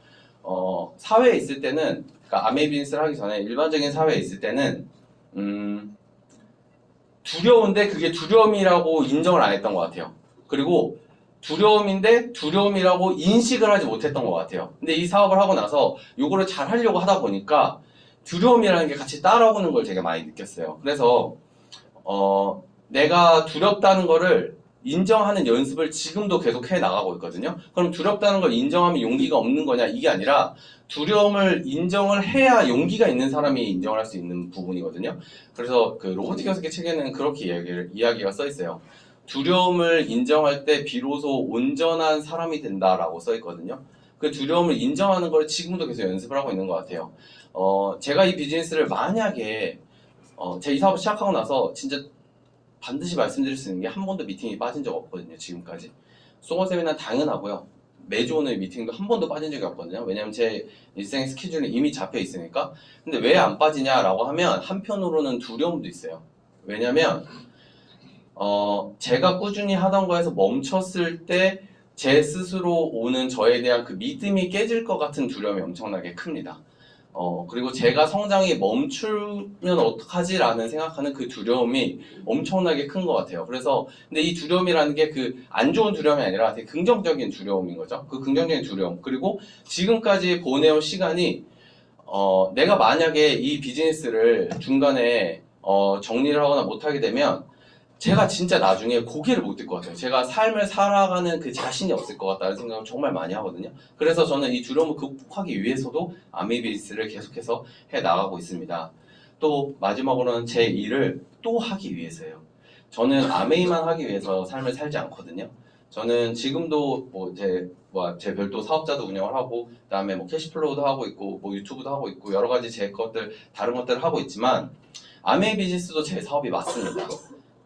사회에 있을 때는, 그러니까 아메 비즈니스를 하기 전에 일반적인 사회에 있을 때는 두려운데 그게 두려움이라고 인정을 안 했던 것 같아요. 그리고 두려움인데 두려움이라고 인식을 하지 못했던 것 같아요. 근데 이 사업을 하고 나서 요거를 잘 하려고 하다 보니까 두려움이라는 게 같이 따라오는 걸 되게 많이 느꼈어요. 그래서 내가 두렵다는 거를 인정하는 연습을 지금도 계속 해 나가고 있거든요. 그럼 두렵다는 걸 인정하면 용기가 없는 거냐? 이게 아니라 두려움을 인정을 해야 용기가 있는 사람이 인정을 할 수 있는 부분이거든요. 그래서 그 로보틱 교수의 책에는 그렇게 이야기가 써 있어요. 두려움을 인정할 때 비로소 온전한 사람이 된다라고 써 있거든요. 그 두려움을 인정하는 걸 지금도 계속 연습을 하고 있는 것 같아요. 제가 이 비즈니스를 만약에 제 이 사업을 시작하고 나서 진짜 반드시 말씀드릴 수 있는 게 한 번도 미팅이 빠진 적 없거든요. 지금까지. 송어쌤이는 당연하고요. 매주 오는 미팅도 한 번도 빠진 적이 없거든요. 왜냐면 제 일생 스케줄이 이미 잡혀 있으니까. 근데 왜 안 빠지냐라고 하면 한편으로는 두려움도 있어요. 왜냐면 제가 꾸준히 하던 거에서 멈췄을 때 제 스스로 오는 저에 대한 그 믿음이 깨질 것 같은 두려움이 엄청나게 큽니다. 그리고 제가 성장이 멈추면 어떡하지라는 생각하는 그 두려움이 엄청나게 큰 것 같아요. 그래서, 근데 이 두려움이라는 게 그 안 좋은 두려움이 아니라 되게 긍정적인 두려움인 거죠. 그 긍정적인 두려움. 그리고 지금까지 보내온 시간이, 내가 만약에 이 비즈니스를 중간에, 정리를 하거나 못하게 되면, 제가 진짜 나중에 고개를 못 들 것 같아요. 제가 삶을 살아가는 그 자신이 없을 것 같다는 생각을 정말 많이 하거든요. 그래서 저는 이 두려움을 극복하기 위해서도 아메이 비즈니스를 계속해서 해 나가고 있습니다. 또 마지막으로는 제 일을 또 하기 위해서예요. 저는 아메이만 하기 위해서 삶을 살지 않거든요. 저는 지금도 제 별도 사업자도 운영을 하고, 그다음에 뭐 캐시플로우도 하고 있고, 뭐 유튜브도 하고 있고, 여러 가지 제 것들, 다른 것들을 하고 있지만, 아메이 비즈니스도 제 사업이 맞습니다.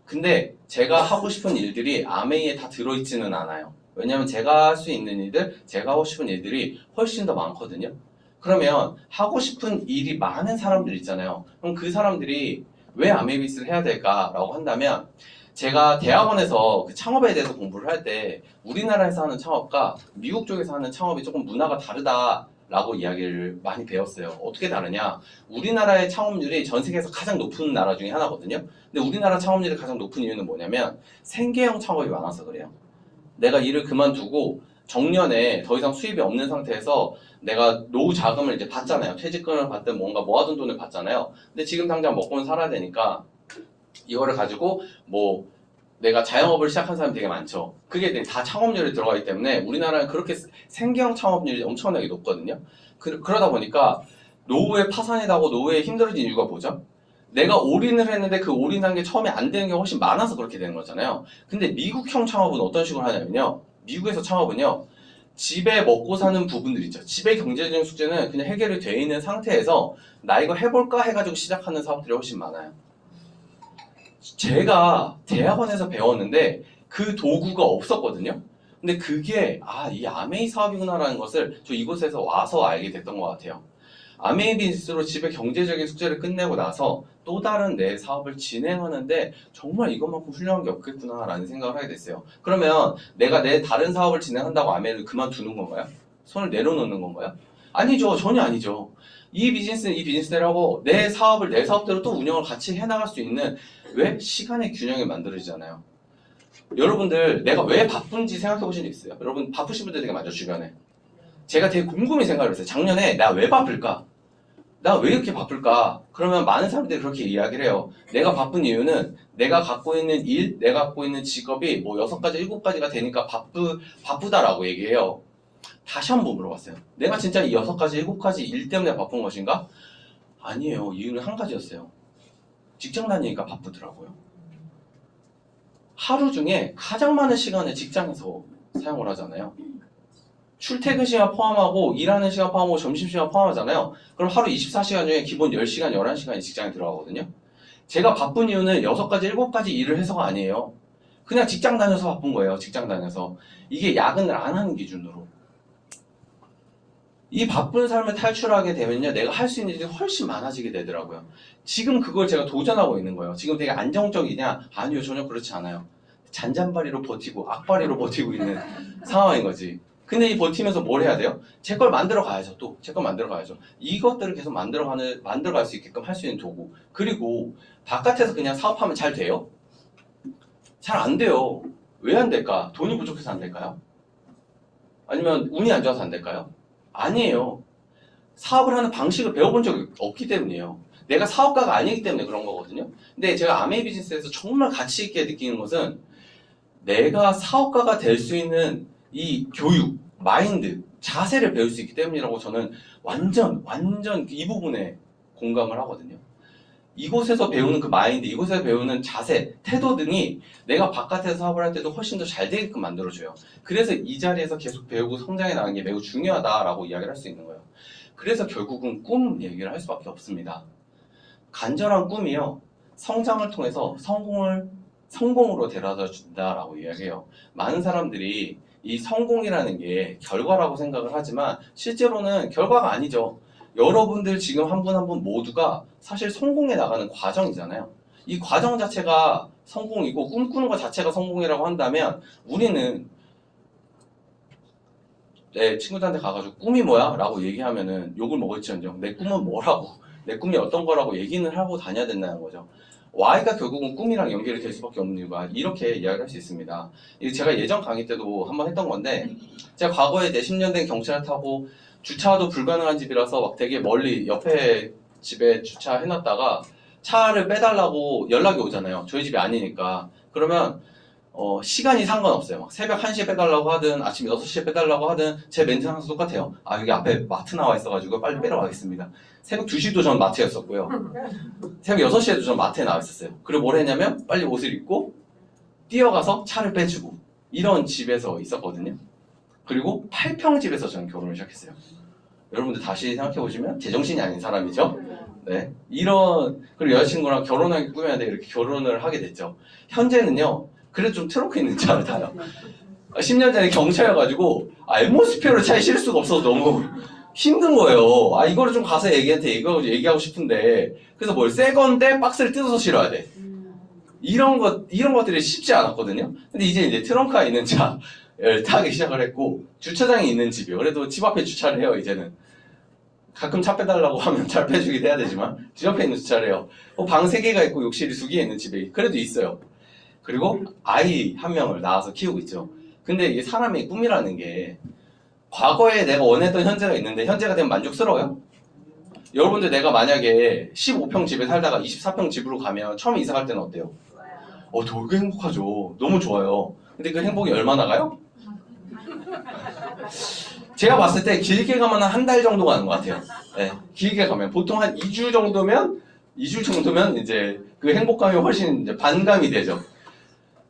근데 제가 하고 싶은 일들이 아메이에 다 들어있지는 않아요. 왜냐면 제가 할 수 있는 일들, 제가 하고 싶은 일들이 훨씬 더 많거든요. 그러면 하고 싶은 일이 많은 사람들 있잖아요. 그럼 그 사람들이 왜 아메이 비즈니스를 해야 될까라고 한다면, 제가 대학원에서 그 창업에 대해서 공부를 할 때 우리나라에서 하는 창업과 미국 쪽에서 하는 창업이 조금 문화가 다르다라고 이야기를 많이 배웠어요. 어떻게 다르냐? 우리나라의 창업률이 전 세계에서 가장 높은 나라 중에 하나거든요. 근데 우리나라 창업률이 가장 높은 이유는 뭐냐면 생계형 창업이 많아서 그래요. 내가 일을 그만두고 정년에 더 이상 수입이 없는 상태에서 내가 노후 자금을 이제 받잖아요. 퇴직금을 받든 뭔가 모아둔 돈을 받잖아요. 근데 지금 당장 먹고는 살아야 되니까 이거를 가지고 뭐 내가 자영업을 시작한 사람이 되게 많죠. 그게 다 창업률이 들어가기 때문에 우리나라는 그렇게 생계형 창업률이 엄청나게 높거든요. 그러다 보니까 노후에 파산이 나고 노후에 힘들어진 이유가 뭐죠? 내가 올인을 했는데 그 올인한 게 처음에 안 되는 게 훨씬 많아서 그렇게 되는 거잖아요. 근데 미국형 창업은 어떤 식으로 하냐면요. 미국에서 창업은요. 집에 먹고 사는 부분들 있죠. 집의 경제적인 숙제는 그냥 해결이 돼 있는 상태에서 나 이거 해볼까 해가지고 시작하는 사업들이 훨씬 많아요. 제가 대학원에서 배웠는데 그 도구가 없었거든요. 근데 그게 이 아메이 사업이구나라는 것을 저 이곳에서 와서 알게 됐던 것 같아요. 아메이 비즈니스로 집의 경제적인 숙제를 끝내고 나서 또 다른 내 사업을 진행하는데 정말 이것만큼 훌륭한 게 없겠구나라는 생각을 하게 됐어요. 그러면 내가 내 다른 사업을 진행한다고 아메이를 그만두는 건가요? 손을 내려놓는 건가요? 아니죠. 전혀 아니죠. 이 비즈니스는 이 비즈니스대로 하고 내 사업을 내 사업대로 또 운영을 같이 해나갈 수 있는 왜? 시간의 균형이 만들어지잖아요. 여러분들 내가 왜 바쁜지 생각해 보신 적 있어요? 여러분 바쁘신 분들 되게 많죠 주변에. 제가 되게 곰곰이 생각을 했어요. 작년에 나 왜 바쁠까? 나 왜 이렇게 바쁠까? 그러면 많은 사람들이 그렇게 이야기를 해요. 내가 바쁜 이유는 내가 갖고 있는 일, 내가 갖고 있는 직업이 뭐 6가지, 7가지가 되니까 바쁘다라고 얘기해요. 다시 한번 물어봤어요. 내가 진짜 이 6가지, 7가지 일 때문에 바쁜 것인가? 아니에요. 이유는 한 가지였어요. 직장 다니니까 바쁘더라고요. 하루 중에 가장 많은 시간을 직장에서 사용을 하잖아요. 출퇴근 시간 포함하고 일하는 시간 포함하고 점심시간 포함하잖아요. 그럼 하루 24시간 중에 기본 10시간, 11시간이 직장에 들어가거든요. 제가 바쁜 이유는 6가지, 7가지 일을 해서가 아니에요. 그냥 직장 다녀서 바쁜 거예요. 직장 다녀서. 이게 야근을 안 하는 기준으로. 이 바쁜 삶을 탈출하게 되면요. 내가 할 수 있는 일이 훨씬 많아지게 되더라고요. 지금 그걸 제가 도전하고 있는 거예요. 지금 되게 안정적이냐? 아니요. 전혀 그렇지 않아요. 잔잔바리로 버티고 악바리로 버티고 있는 상황인 거지. 근데 이 버티면서 뭘 해야 돼요? 제 걸 만들어 가야죠. 또 제 걸 만들어 가야죠. 이것들을 계속 만들어 갈 수 있게끔 할 수 있는 도구. 그리고 바깥에서 그냥 사업하면 잘 돼요? 잘 안 돼요. 왜 안 될까? 돈이 부족해서 안 될까요? 아니면 운이 안 좋아서 안 될까요? 아니에요. 사업을 하는 방식을 배워본 적이 없기 때문이에요. 내가 사업가가 아니기 때문에 그런 거거든요. 근데 제가 아메이 비즈니스에서 정말 가치 있게 느끼는 것은 내가 사업가가 될 수 있는 이 교육, 마인드, 자세를 배울 수 있기 때문이라고 저는 완전 이 부분에 공감을 하거든요. 이곳에서 배우는 그 마인드, 이곳에서 배우는 자세, 태도 등이 내가 바깥에서 사업을 할 때도 훨씬 더 잘 되게끔 만들어줘요. 그래서 이 자리에서 계속 배우고 성장해 나가는 게 매우 중요하다라고 이야기를 할 수 있는 거예요. 그래서 결국은 꿈 얘기를 할 수밖에 없습니다. 간절한 꿈이요, 성장을 통해서 성공으로 데려다 준다라고 이야기해요. 많은 사람들이 이 성공이라는 게 결과라고 생각을 하지만 실제로는 결과가 아니죠. 여러분들 지금 한 분 한 분 모두가 사실 성공해 나가는 과정이잖아요. 이 과정 자체가 성공이고 꿈꾸는 것 자체가 성공이라고 한다면 우리는 내 친구들한테 가가지고 꿈이 뭐야? 라고 얘기하면은 욕을 먹을지언정 내 꿈은 뭐라고, 내 꿈이 어떤 거라고 얘기는 하고 다녀야 된다는 거죠. Y가 결국은 꿈이랑 연결이 될 수밖에 없는 이유가 이렇게 이야기를 할 수 있습니다. 이거 제가 예전 강의 때도 한번 했던 건데, 제가 과거에 내 10년 된 경차를 타고 주차도 불가능한 집이라서 막 되게 멀리 옆에 집에 주차해놨다가 차를 빼달라고 연락이 오잖아요. 저희 집이 아니니까. 그러면 시간이 상관없어요. 막 새벽 1시에 빼달라고 하든 아침 6시에 빼달라고 하든 제 멘트는 항상 똑같아요. 아, 여기 앞에 마트 나와 있어가지고 빨리 빼러 가겠습니다. 새벽 2시도 전 마트였었고요. 새벽 6시에도 전 마트에 나와 있었어요. 그리고 뭘 했냐면 빨리 옷을 입고 뛰어가서 차를 빼주고, 이런 집에서 있었거든요. 그리고 8평집에서 저는 결혼을 시작했어요. 여러분들 다시 생각해보시면 제정신이 아닌 사람이죠. 네, 그리고 여자친구랑 결혼하기 꾸며야 돼, 이렇게 결혼을 하게 됐죠. 현재는요, 그래도 좀 트렁크 있는 차를 타요. 10년 전에 경차여가지고 앰모스피어를 차에 실을 수가 없어서 너무 힘든 거예요. 이거를 좀 가서 애기한테 얘기하고 싶은데, 그래서 새 건데 박스를 뜯어서 실어야 돼. 이런 것들이 쉽지 않았거든요. 근데 이제 트렁크가 있는 차를 타기 시작을 했고, 주차장이 있는 집이요. 그래도 집 앞에 주차를 해요, 이제는. 가끔 차 빼달라고 하면 잘 빼주기도 해야 되지만, 집 앞에 있는 주차를 해요. 방 3개가 있고 욕실이 2개 있는 집이 그래도 있어요. 그리고 아이 1명을 낳아서 키우고 있죠. 근데 이게 사람의 꿈이라는 게, 과거에 내가 원했던 현재가 있는데 현재가 되면 만족스러워요? 여러분들, 내가 만약에 15평 집에 살다가 24평 집으로 가면 처음에 이사 갈 때는 어때요? 되게 행복하죠. 너무 좋아요. 근데 그 행복이 얼마나 가요? 제가 봤을 때 길게 가면 한 달 정도 가는 것 같아요. 네, 길게 가면 보통 한 2주 정도면 이제 그 행복감이 훨씬 이제 반감이 되죠.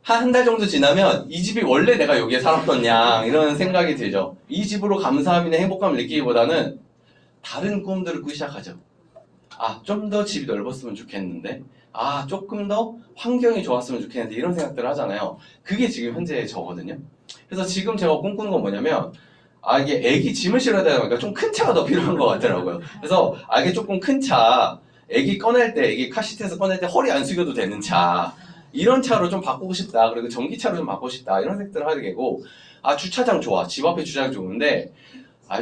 한 달 정도 지나면 이 집이 원래 내가 여기에 살았던 양, 이런 생각이 들죠. 이 집으로 감사함이나 행복감을 느끼기보다는 다른 꿈들을 꾸기 시작하죠. 좀 더 집이 넓었으면 좋겠는데, 조금 더 환경이 좋았으면 좋겠는데, 이런 생각들을 하잖아요. 그게 지금 현재의 저거든요. 그래서 지금 제가 꿈꾸는 건 뭐냐면, 이게 애기 짐을 실어야 되다 보니까 좀 큰 차가 더 필요한 것 같더라고요. 그래서 이게 조금 큰 차, 애기 카시트에서 꺼낼 때 허리 안 숙여도 되는 차, 이런 차로 좀 바꾸고 싶다. 그리고 전기차로 좀 바꾸고 싶다. 이런 생각들을 하게 되고, 주차장 좋아. 집 앞에 주차장 좋은데,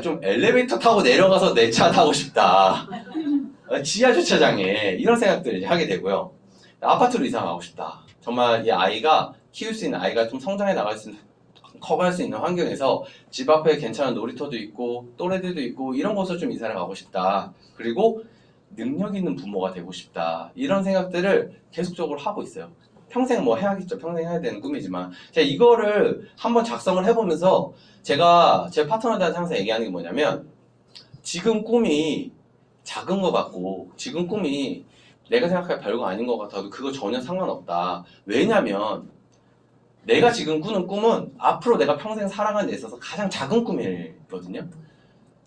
좀 엘리베이터 타고 내려가서 내 차 타고 싶다. 지하 주차장에, 이런 생각들을 이제 하게 되고요. 아파트로 이사 가고 싶다. 정말 이 아이가 키울 수 있는, 아이가 좀 성장해 나갈 수 있는, 커갈 수 있는 환경에서 집 앞에 괜찮은 놀이터도 있고 또래들도 있고 이런 곳을 좀 이사를 가고 싶다. 그리고 능력 있는 부모가 되고 싶다. 이런 생각들을 계속적으로 하고 있어요. 평생 해야겠죠. 평생 해야 되는 꿈이지만, 제가 이거를 한번 작성을 해보면서 제가 제 파트너들한테 항상 얘기하는 게 뭐냐면, 지금 꿈이 작은 것 같고 지금 꿈이 내가 생각할 별거 아닌 것 같아도 그거 전혀 상관없다. 왜냐면 내가 지금 꾸는 꿈은 앞으로 내가 평생 살아가는 데 있어서 가장 작은 꿈이거든요.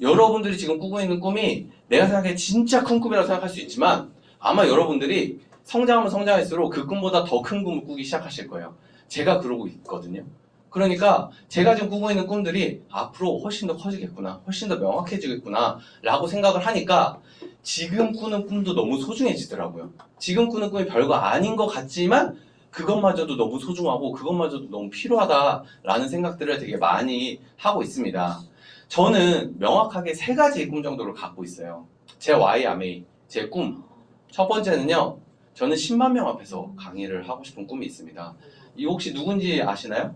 여러분들이 지금 꾸고 있는 꿈이 내가 생각해 진짜 큰 꿈이라고 생각할 수 있지만, 아마 여러분들이 성장하면 성장할수록 그 꿈보다 더 큰 꿈을 꾸기 시작하실 거예요. 제가 그러고 있거든요. 그러니까 제가 지금 꾸고 있는 꿈들이 앞으로 훨씬 더 커지겠구나, 훨씬 더 명확해지겠구나 라고 생각을 하니까 지금 꾸는 꿈도 너무 소중해지더라고요. 지금 꾸는 꿈이 별거 아닌 것 같지만 그것마저도 너무 소중하고 그것마저도 너무 필요하다라는 생각들을 되게 많이 하고 있습니다. 저는 명확하게 3가지의 꿈 정도를 갖고 있어요. 제 YMA, 제 꿈. 첫 번째는요, 저는 10만 명 앞에서 강의를 하고 싶은 꿈이 있습니다. 이 혹시 누군지 아시나요?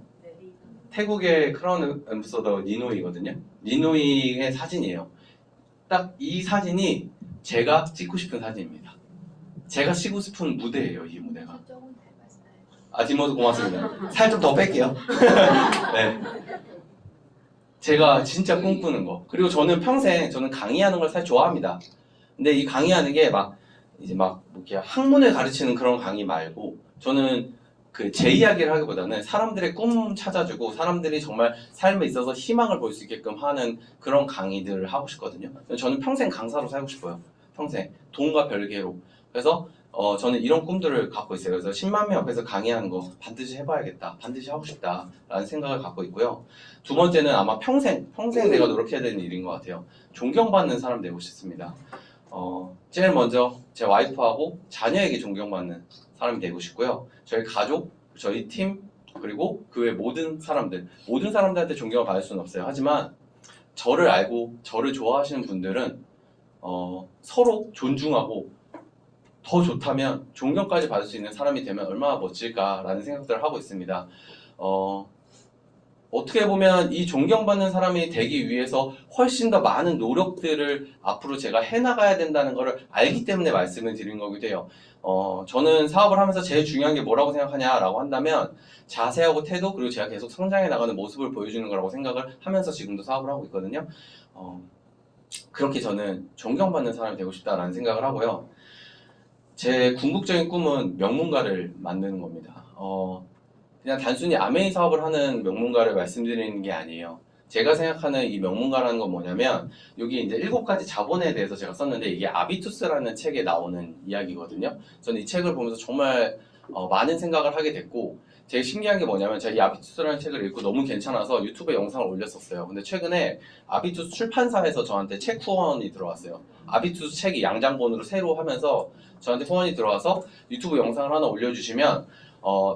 태국의 크라운 앰버서더 니노이거든요. 니노이의 사진이에요. 딱 이 사진이 제가 찍고 싶은 사진입니다. 제가 치고 싶은 무대예요, 이 무대가. 뒷모습 고맙습니다. 살 좀 더 뺄게요. 네. 제가 진짜 꿈꾸는 거. 그리고 저는 평생 저는 강의하는 걸 사실 좋아합니다. 근데 이 강의하는 게 막 이제 막 이렇게 학문을 가르치는 그런 강의 말고 저는 그 제 이야기를 하기보다는 사람들의 꿈 찾아주고 사람들이 정말 삶에 있어서 희망을 볼 수 있게끔 하는 그런 강의들을 하고 싶거든요. 저는 평생 강사로 살고 싶어요. 평생 돈과 별개로. 그래서 저는 이런 꿈들을 갖고 있어요. 그래서 10만 명 앞에서 강의하는 거 반드시 해봐야겠다. 반드시 하고 싶다라는 생각을 갖고 있고요. 두 번째는 아마 평생 내가 노력해야 되는 일인 것 같아요. 존경받는 사람 되고 싶습니다. 제일 먼저 제 와이프하고 자녀에게 존경받는 사람이 되고 싶고요. 저희 가족, 저희 팀, 그리고 그 외 모든 사람들한테 존경을 받을 수는 없어요. 하지만 저를 알고 저를 좋아하시는 분들은 서로 존중하고 더 좋다면 존경까지 받을 수 있는 사람이 되면 얼마나 멋질까라는 생각들을 하고 있습니다. 어떻게 보면 이 존경받는 사람이 되기 위해서 훨씬 더 많은 노력들을 앞으로 제가 해나가야 된다는 것을 알기 때문에 말씀을 드린 거기도 해요. 저는 사업을 하면서 제일 중요한 게 뭐라고 생각하냐라고 한다면 자세하고 태도 그리고 제가 계속 성장해 나가는 모습을 보여주는 거라고 생각을 하면서 지금도 사업을 하고 있거든요. 그렇게 저는 존경받는 사람이 되고 싶다라는 생각을 하고요. 제 궁극적인 꿈은 명문가를 만드는 겁니다. 그냥 단순히 아메이 사업을 하는 명문가를 말씀드리는 게 아니에요. 제가 생각하는 이 명문가라는 건 뭐냐면 여기 이제 7가지 자본에 대해서 제가 썼는데 이게 아비투스라는 책에 나오는 이야기거든요. 저는 이 책을 보면서 정말 많은 생각을 하게 됐고 제일 신기한 게 뭐냐면 제가 이 아비투스라는 책을 읽고 너무 괜찮아서 유튜브에 영상을 올렸었어요. 근데 최근에 아비투스 출판사에서 저한테 책 후원이 들어왔어요. 아비투스 책이 양장본으로 새로 하면서 저한테 후원이 들어와서 유튜브 영상을 하나 올려주시면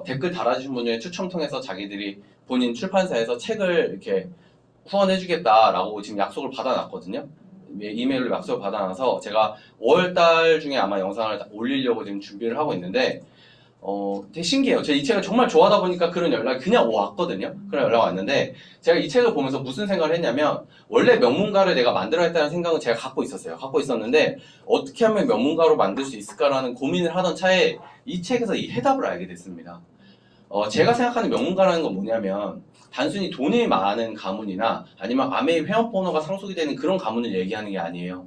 댓글 달아주신 분 중에 추첨 통해서 자기들이 본인 출판사에서 책을 이렇게 후원해주겠다라고 지금 약속을 받아놨거든요. 이메일로 약속을 받아놔서 제가 5월달 중에 아마 영상을 올리려고 지금 준비를 하고 있는데 되게 신기해요. 제가 이 책을 정말 좋아하다 보니까 그런 연락이 그냥 왔거든요. 그런 연락이 왔는데 제가 이 책을 보면서 무슨 생각을 했냐면 원래 명문가를 내가 만들어야겠다는 생각은 제가 갖고 있었어요. 갖고 있었는데 어떻게 하면 명문가로 만들 수 있을까라는 고민을 하던 차에 이 책에서 이 해답을 알게 됐습니다. 제가 생각하는 명문가라는 건 뭐냐면 단순히 돈이 많은 가문이나 아니면 아메이 회원번호가 상속이 되는 그런 가문을 얘기하는 게 아니에요.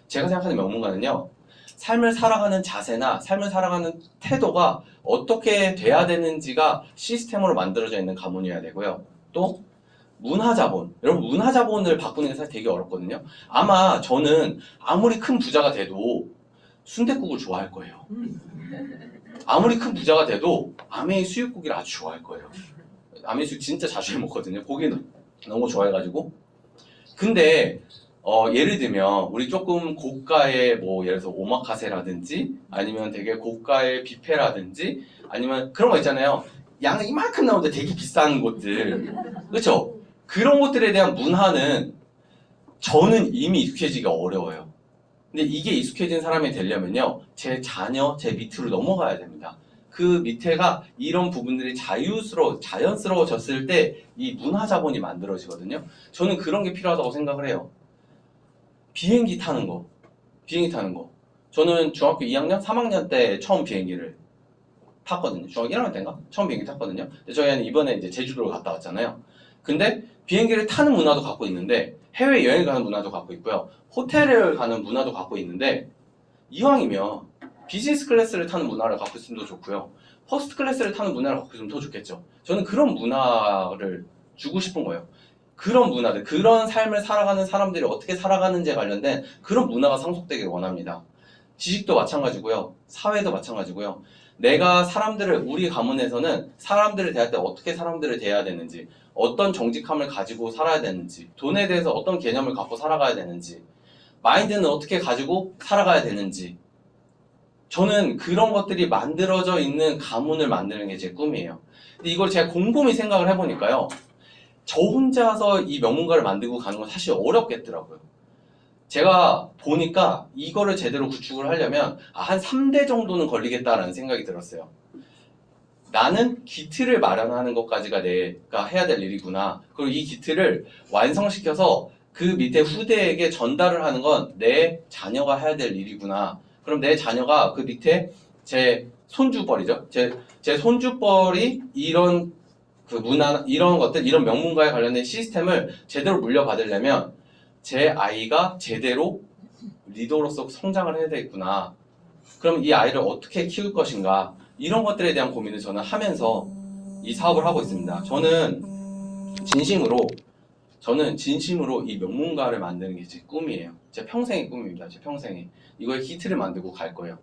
제가 생각하는 명문가는요. 삶을 살아가는 자세나 삶을 살아가는 태도가 어떻게 돼야 되는지가 시스템으로 만들어져 있는 가문이어야 되고요. 또 문화자본. 여러분 문화자본을 바꾸는 게 사실 되게 어렵거든요. 아마 저는 아무리 큰 부자가 돼도 순댓국을 좋아할 거예요. 아무리 큰 부자가 돼도 아메이 수육고기를 아주 좋아할 거예요. 아메이 수육 진짜 자주 해먹거든요. 고기는 너무 좋아해가지고. 근데 예를 들면 우리 조금 고가의 뭐 예를 들어서 오마카세라든지 아니면 되게 고가의 뷔페라든지 아니면 그런 거 있잖아요. 양이 이만큼 나오는데 되게 비싼 곳들. 그렇죠? 그런 것들에 대한 문화는 저는 이미 익숙해지기가 어려워요. 근데 이게 익숙해진 사람이 되려면요. 제 자녀, 제 밑으로 넘어가야 됩니다. 그 밑에가 이런 부분들이 자연스러워졌을 때 이 문화 자본이 만들어지거든요. 저는 그런 게 필요하다고 생각을 해요. 비행기 타는 거. 저는 중학교 2학년, 3학년 때 처음 비행기를 탔거든요. 중학교 1학년 때인가? 처음 비행기 탔거든요. 근데 저희는 이번에 이제 제주도를 갔다 왔잖아요. 근데 비행기를 타는 문화도 갖고 있는데 해외 여행 가는 문화도 갖고 있고요. 호텔을 가는 문화도 갖고 있는데 이왕이면 비즈니스 클래스를 타는 문화를 갖고 있으면 더 좋고요. 퍼스트 클래스를 타는 문화를 갖고 있으면 더 좋겠죠. 저는 그런 문화를 주고 싶은 거예요. 그런 문화들, 그런 삶을 살아가는 사람들이 어떻게 살아가는지에 관련된 그런 문화가 상속되길 원합니다. 지식도 마찬가지고요. 사회도 마찬가지고요. 내가 우리 가문에서는 사람들을 대할 때 어떻게 사람들을 대해야 되는지, 어떤 정직함을 가지고 살아야 되는지, 돈에 대해서 어떤 개념을 갖고 살아가야 되는지, 마인드는 어떻게 가지고 살아가야 되는지, 저는 그런 것들이 만들어져 있는 가문을 만드는 게 제 꿈이에요. 근데 이걸 제가 곰곰이 생각을 해보니까요. 저 혼자서 이 명문가를 만들고 가는 건 사실 어렵겠더라고요. 제가 보니까 이거를 제대로 구축을 하려면 한 3대 정도는 걸리겠다라는 생각이 들었어요. 나는 기틀을 마련하는 것까지가 내가 해야 될 일이구나. 그리고 이 기틀을 완성시켜서 그 밑에 후대에게 전달을 하는 건 내 자녀가 해야 될 일이구나. 그럼 내 자녀가 그 밑에 제 손주뻘이죠. 제 손주뻘이 이런 그 문화, 이런 것들, 이런 명문가에 관련된 시스템을 제대로 물려받으려면 제 아이가 제대로 리더로서 성장을 해야 되겠구나. 그럼 이 아이를 어떻게 키울 것인가. 이런 것들에 대한 고민을 저는 하면서 이 사업을 하고 있습니다. 저는 진심으로 이 명문가를 만드는 게 제 꿈이에요. 제 평생의 꿈입니다. 제 평생에. 이거의 히트를 만들고 갈 거예요.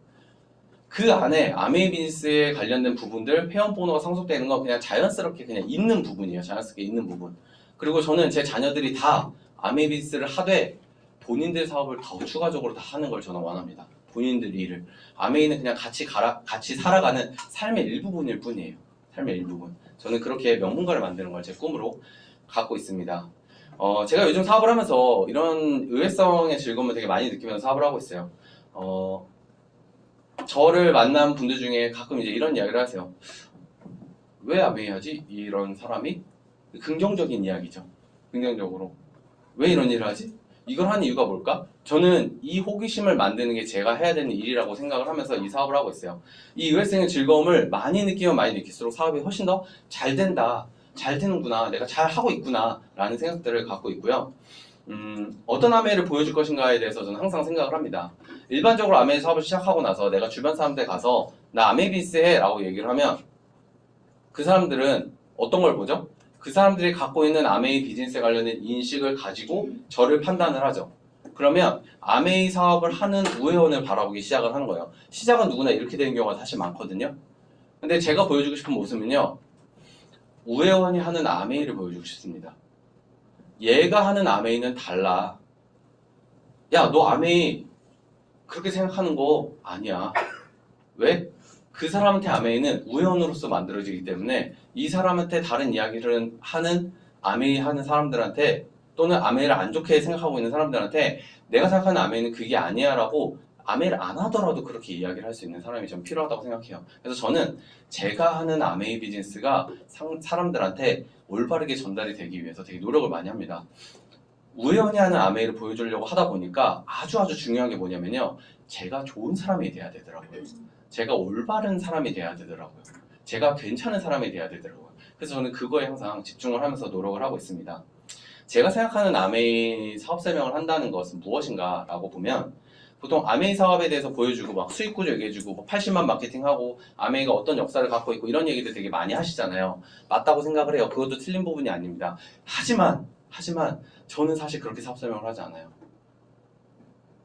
그 안에 아메이 비즈니스에 관련된 부분들, 회원 번호가 상속되는 건 그냥 자연스럽게 그냥 있는 부분이에요. 자연스럽게 있는 부분. 그리고 저는 제 자녀들이 다 아메이 비즈니스를 하되 본인들 사업을 더 추가적으로 다 하는 걸 저는 원합니다. 본인들 일을. 아메이는 그냥 같이 살아가는 삶의 일부분일 뿐이에요. 삶의 일부분. 저는 그렇게 명문가를 만드는 걸 제 꿈으로 갖고 있습니다. 제가 요즘 사업을 하면서 이런 의외성의 즐거움을 되게 많이 느끼면서 사업을 하고 있어요. 저를 만난 분들 중에 가끔 이제 이런 이야기를 하세요. 왜 아메이 하지? 이런 사람이? 긍정적인 이야기죠. 긍정적으로. 왜 이런 일을 하지? 이걸 하는 이유가 뭘까? 저는 이 호기심을 만드는 게 제가 해야 되는 일이라고 생각을 하면서 이 사업을 하고 있어요. 이 의외성의 즐거움을 많이 느끼면 많이 느낄수록 사업이 훨씬 더 잘 된다. 잘 되는구나. 내가 잘 하고 있구나. 라는 생각들을 갖고 있고요. 어떤 아메이를 보여줄 것인가에 대해서 저는 항상 생각을 합니다. 일반적으로 아메이 사업을 시작하고 나서 내가 주변 사람들 가서 나 아메이 비즈니스 해 라고 얘기를 하면 그 사람들은 어떤 걸 보죠? 그 사람들이 갖고 있는 아메이 비즈니스에 관련된 인식을 가지고 저를 판단을 하죠. 그러면 아메이 사업을 하는 우회원을 바라보기 시작을 하는 거예요. 시작은 누구나 이렇게 되는 경우가 사실 많거든요. 근데 제가 보여주고 싶은 모습은요. 우회원이 하는 아메이를 보여주고 싶습니다. 얘가 하는 아메이는 달라. 야, 너 아메이 그렇게 생각하는 거 아니야. 왜? 그 사람한테 아메이는 우연으로서 만들어지기 때문에 이 사람한테 다른 이야기를 하는 아메이 하는 사람들한테 또는 아메이를 안 좋게 생각하고 있는 사람들한테 내가 생각하는 아메이는 그게 아니야 라고 아메이를 안 하더라도 그렇게 이야기를 할 수 있는 사람이 좀 필요하다고 생각해요. 그래서 저는 제가 하는 아메이 비즈니스가 사람들한테 올바르게 전달이 되기 위해서 되게 노력을 많이 합니다. 우연히 하는 아메이를 보여주려고 하다 보니까 아주 중요한 게 뭐냐면요. 제가 좋은 사람이 돼야 되더라고요. 제가 올바른 사람이 돼야 되더라고요. 제가 괜찮은 사람이 돼야 되더라고요. 그래서 저는 그거에 항상 집중을 하면서 노력을 하고 있습니다. 제가 생각하는 아메이 사업 설명을 한다는 것은 무엇인가 라고 보면 보통 아메이 사업에 대해서 보여주고 막 수익 구조 얘기해주고 뭐 80만 마케팅하고 아메이가 어떤 역사를 갖고 있고 이런 얘기들 되게 많이 하시잖아요. 맞다고 생각을 해요. 그것도 틀린 부분이 아닙니다. 하지만 저는 사실 그렇게 사업 설명을 하지 않아요.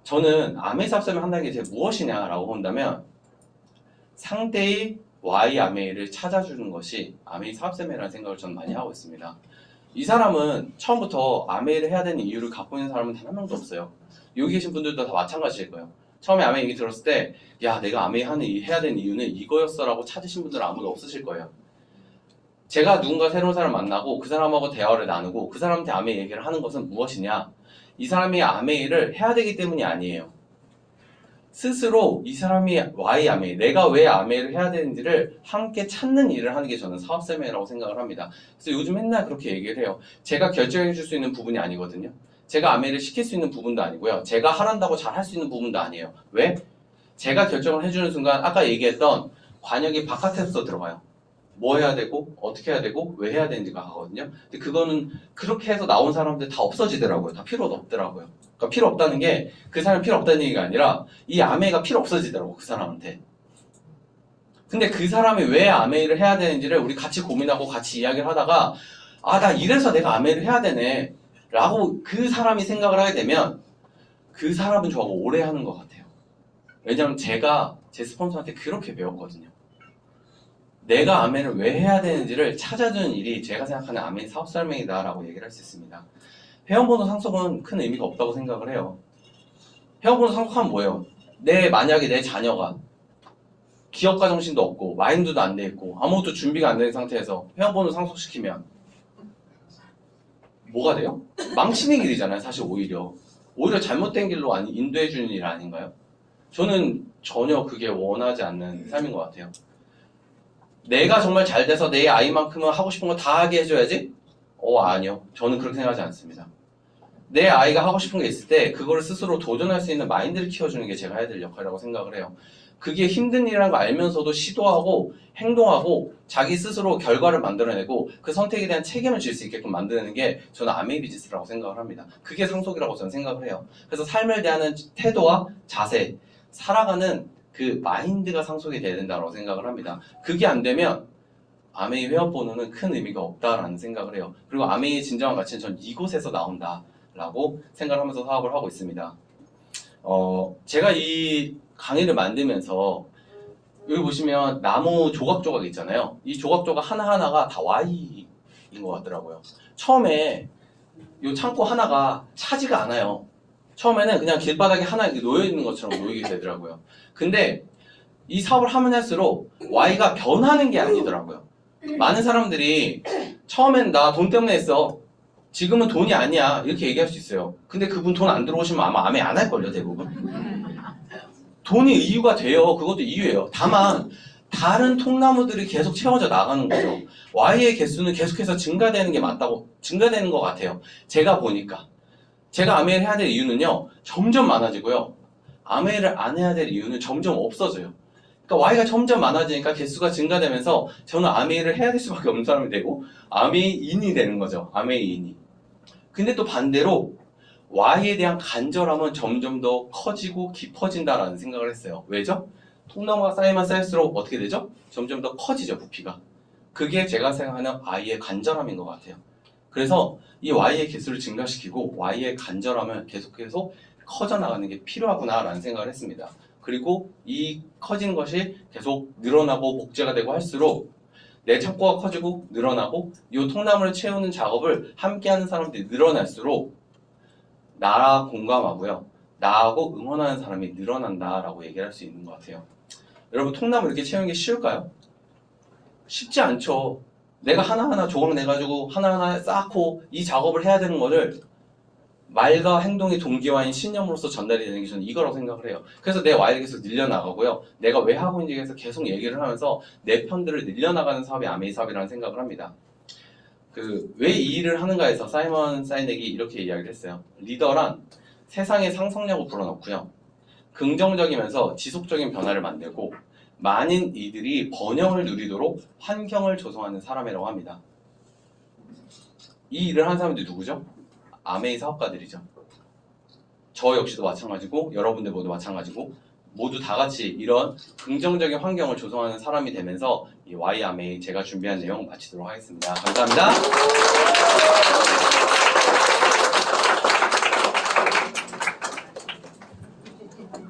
저는 아메이 사업 설명 한다는 게 제 무엇이냐라고 본다면 상대의 Y 아메이를 찾아주는 것이 아메이 사업 설명이라는 생각을 저는 많이 하고 있습니다. 이 사람은 처음부터 아메이를 해야 되는 이유를 갖고 있는 사람은 단 한 명도 없어요. 여기 계신 분들도 다 마찬가지일 거예요. 처음에 아메이 얘기 들었을 때 야 내가 아메이 해야 되는 이유는 이거였어 라고 찾으신 분들은 아무도 없으실 거예요. 제가 누군가 새로운 사람을 만나고 그 사람하고 대화를 나누고 그 사람한테 아메이 얘기를 하는 것은 무엇이냐? 이 사람이 아메이를 해야 되기 때문이 아니에요. 스스로 이 사람이 Y 아메이, 내가 왜 아메이를 해야 되는지를 함께 찾는 일을 하는 게 저는 사업 설명이라고 생각을 합니다. 그래서 요즘 맨날 그렇게 얘기를 해요. 제가 결정해 줄 수 있는 부분이 아니거든요. 제가 아메이를 시킬 수 있는 부분도 아니고요. 제가 하란다고 잘 할 수 있는 부분도 아니에요. 왜? 제가 결정을 해주는 순간 아까 얘기했던 관역이 바깥에서 들어가요. 뭐 해야 되고 어떻게 해야 되고 왜 해야 되는지가 하거든요. 근데 그거는 그렇게 해서 나온 사람들 다 없어지더라고요. 다 필요도 없더라고요. 그러니까 필요 없다는 게 그 사람 필요 없다는 얘기가 아니라 이 아메이가 필요 없어지더라고 그 사람한테. 근데 그 사람이 왜 아메이를 해야 되는지를 우리 같이 고민하고 같이 이야기를 하다가 아 나 이래서 내가 아메이를 해야 되네 라고 그 사람이 생각을 하게 되면 그 사람은 저하고 오래 하는 것 같아요. 왜냐면 제가 제 스폰서한테 그렇게 배웠거든요. 내가 아멘을 왜 해야 되는지를 찾아주는 일이 제가 생각하는 아멘 사업 설명이다 라고 얘기를 할 수 있습니다. 회원번호 상속은 큰 의미가 없다고 생각을 해요. 회원번호 상속하면 뭐예요? 만약에 내 자녀가 기업가 정신도 없고 마인드도 안 돼 있고 아무것도 준비가 안 된 상태에서 회원번호 상속시키면 뭐가 돼요? 망치는 길이잖아요. 사실 오히려 잘못된 길로 인도해 주는 일 아닌가요? 저는 전혀 그게 원하지 않는 삶인 것 같아요. 내가 정말 잘 돼서 내 아이만큼은 하고 싶은 거 다 하게 해줘야지? 아니요. 저는 그렇게 생각하지 않습니다. 내 아이가 하고 싶은 게 있을 때 그거를 스스로 도전할 수 있는 마인드를 키워주는 게 제가 해야 될 역할이라고 생각을 해요. 그게 힘든 일이라는 걸 알면서도 시도하고 행동하고 자기 스스로 결과를 만들어내고 그 선택에 대한 책임을 질 수 있게끔 만드는 게 저는 아메이 비즈니스라고 생각을 합니다. 그게 상속이라고 저는 생각을 해요. 그래서 삶을 대하는 태도와 자세, 살아가는 그 마인드가 상속이 돼야 된다고 생각을 합니다. 그게 안 되면 아메이 회원 번호는 큰 의미가 없다라는 생각을 해요. 그리고 아메이의 진정한 가치는 전 이곳에서 나온다라고 생각을 하면서 사업을 하고 있습니다. 제가 이 강의를 만들면서 여기 보시면 나무 조각조각 있잖아요. 이 조각조각 하나하나가 다 Y인 것 같더라고요. 처음에 이 창고 하나가 차지가 않아요. 처음에는 그냥 길바닥에 하나 이렇게 놓여있는 것처럼 놓이게 되더라고요. 근데 이 사업을 하면 할수록 Y가 변하는 게 아니더라고요. 많은 사람들이 처음엔 나 돈 때문에 했어. 지금은 돈이 아니야. 이렇게 얘기할 수 있어요. 근데 그분 돈 안 들어오시면 아마 아메 안 할걸요, 대부분. 돈이 이유가 돼요. 그것도 이유예요. 다만 다른 통나무들이 계속 채워져 나가는 거죠. Y의 개수는 계속해서 증가되는 것 같아요. 제가 보니까. 제가 아메이를 해야 될 이유는요, 점점 많아지고요. 아메이를 안 해야 될 이유는 점점 없어져요. 그러니까 Y가 점점 많아지니까 개수가 증가되면서 저는 아메이를 해야 될 수밖에 없는 사람이 되고 아메이인이 되는 거죠. 아메이인이. 근데 또 반대로 Y에 대한 간절함은 점점 더 커지고 깊어진다라는 생각을 했어요. 왜죠? 통나무가 쌓이면 쌓일수록 어떻게 되죠? 점점 더 커지죠, 부피가. 그게 제가 생각하는 Y의 간절함인 것 같아요. 그래서 이 Y의 개수를 증가시키고 Y의 간절함을 계속해서 커져나가는 게 필요하구나라는 생각을 했습니다. 그리고 이 커지는 것이 계속 늘어나고 복제가 되고 할수록 내 창고가 커지고 늘어나고 이 통나무를 채우는 작업을 함께하는 사람들이 늘어날수록 나랑 공감하고요. 나하고 응원하는 사람이 늘어난다라고 얘기를 할 수 있는 것 같아요. 여러분, 통나무 이렇게 채우는 게 쉬울까요? 쉽지 않죠. 내가 하나하나 조각내가지고 하나하나 쌓고 이 작업을 해야 되는 거를 말과 행동의 동기화인 신념으로서 전달이 되는 게 저는 이거라고 생각을 해요. 그래서 내 Y를 계속 늘려나가고요. 내가 왜 하고 있는지에 대해서 계속 얘기를 하면서 내 편들을 늘려나가는 사업이 아메이 사업이라는 생각을 합니다. 왜 이 일을 하는가에서 사이먼 사이넥이 이렇게 이야기를 했어요. 리더란 세상의 상상력을 불어넣고요. 긍정적이면서 지속적인 변화를 만들고 많은 이들이 번영을 누리도록 환경을 조성하는 사람이라고 합니다. 이 일을 하는 사람들이 누구죠? 아메이 사업가들이죠. 저 역시도 마찬가지고 여러분들 모두 마찬가지고 모두 다 같이 이런 긍정적인 환경을 조성하는 사람이 되면서 이 Y 아메이 제가 준비한 내용 마치도록 하겠습니다. 감사합니다.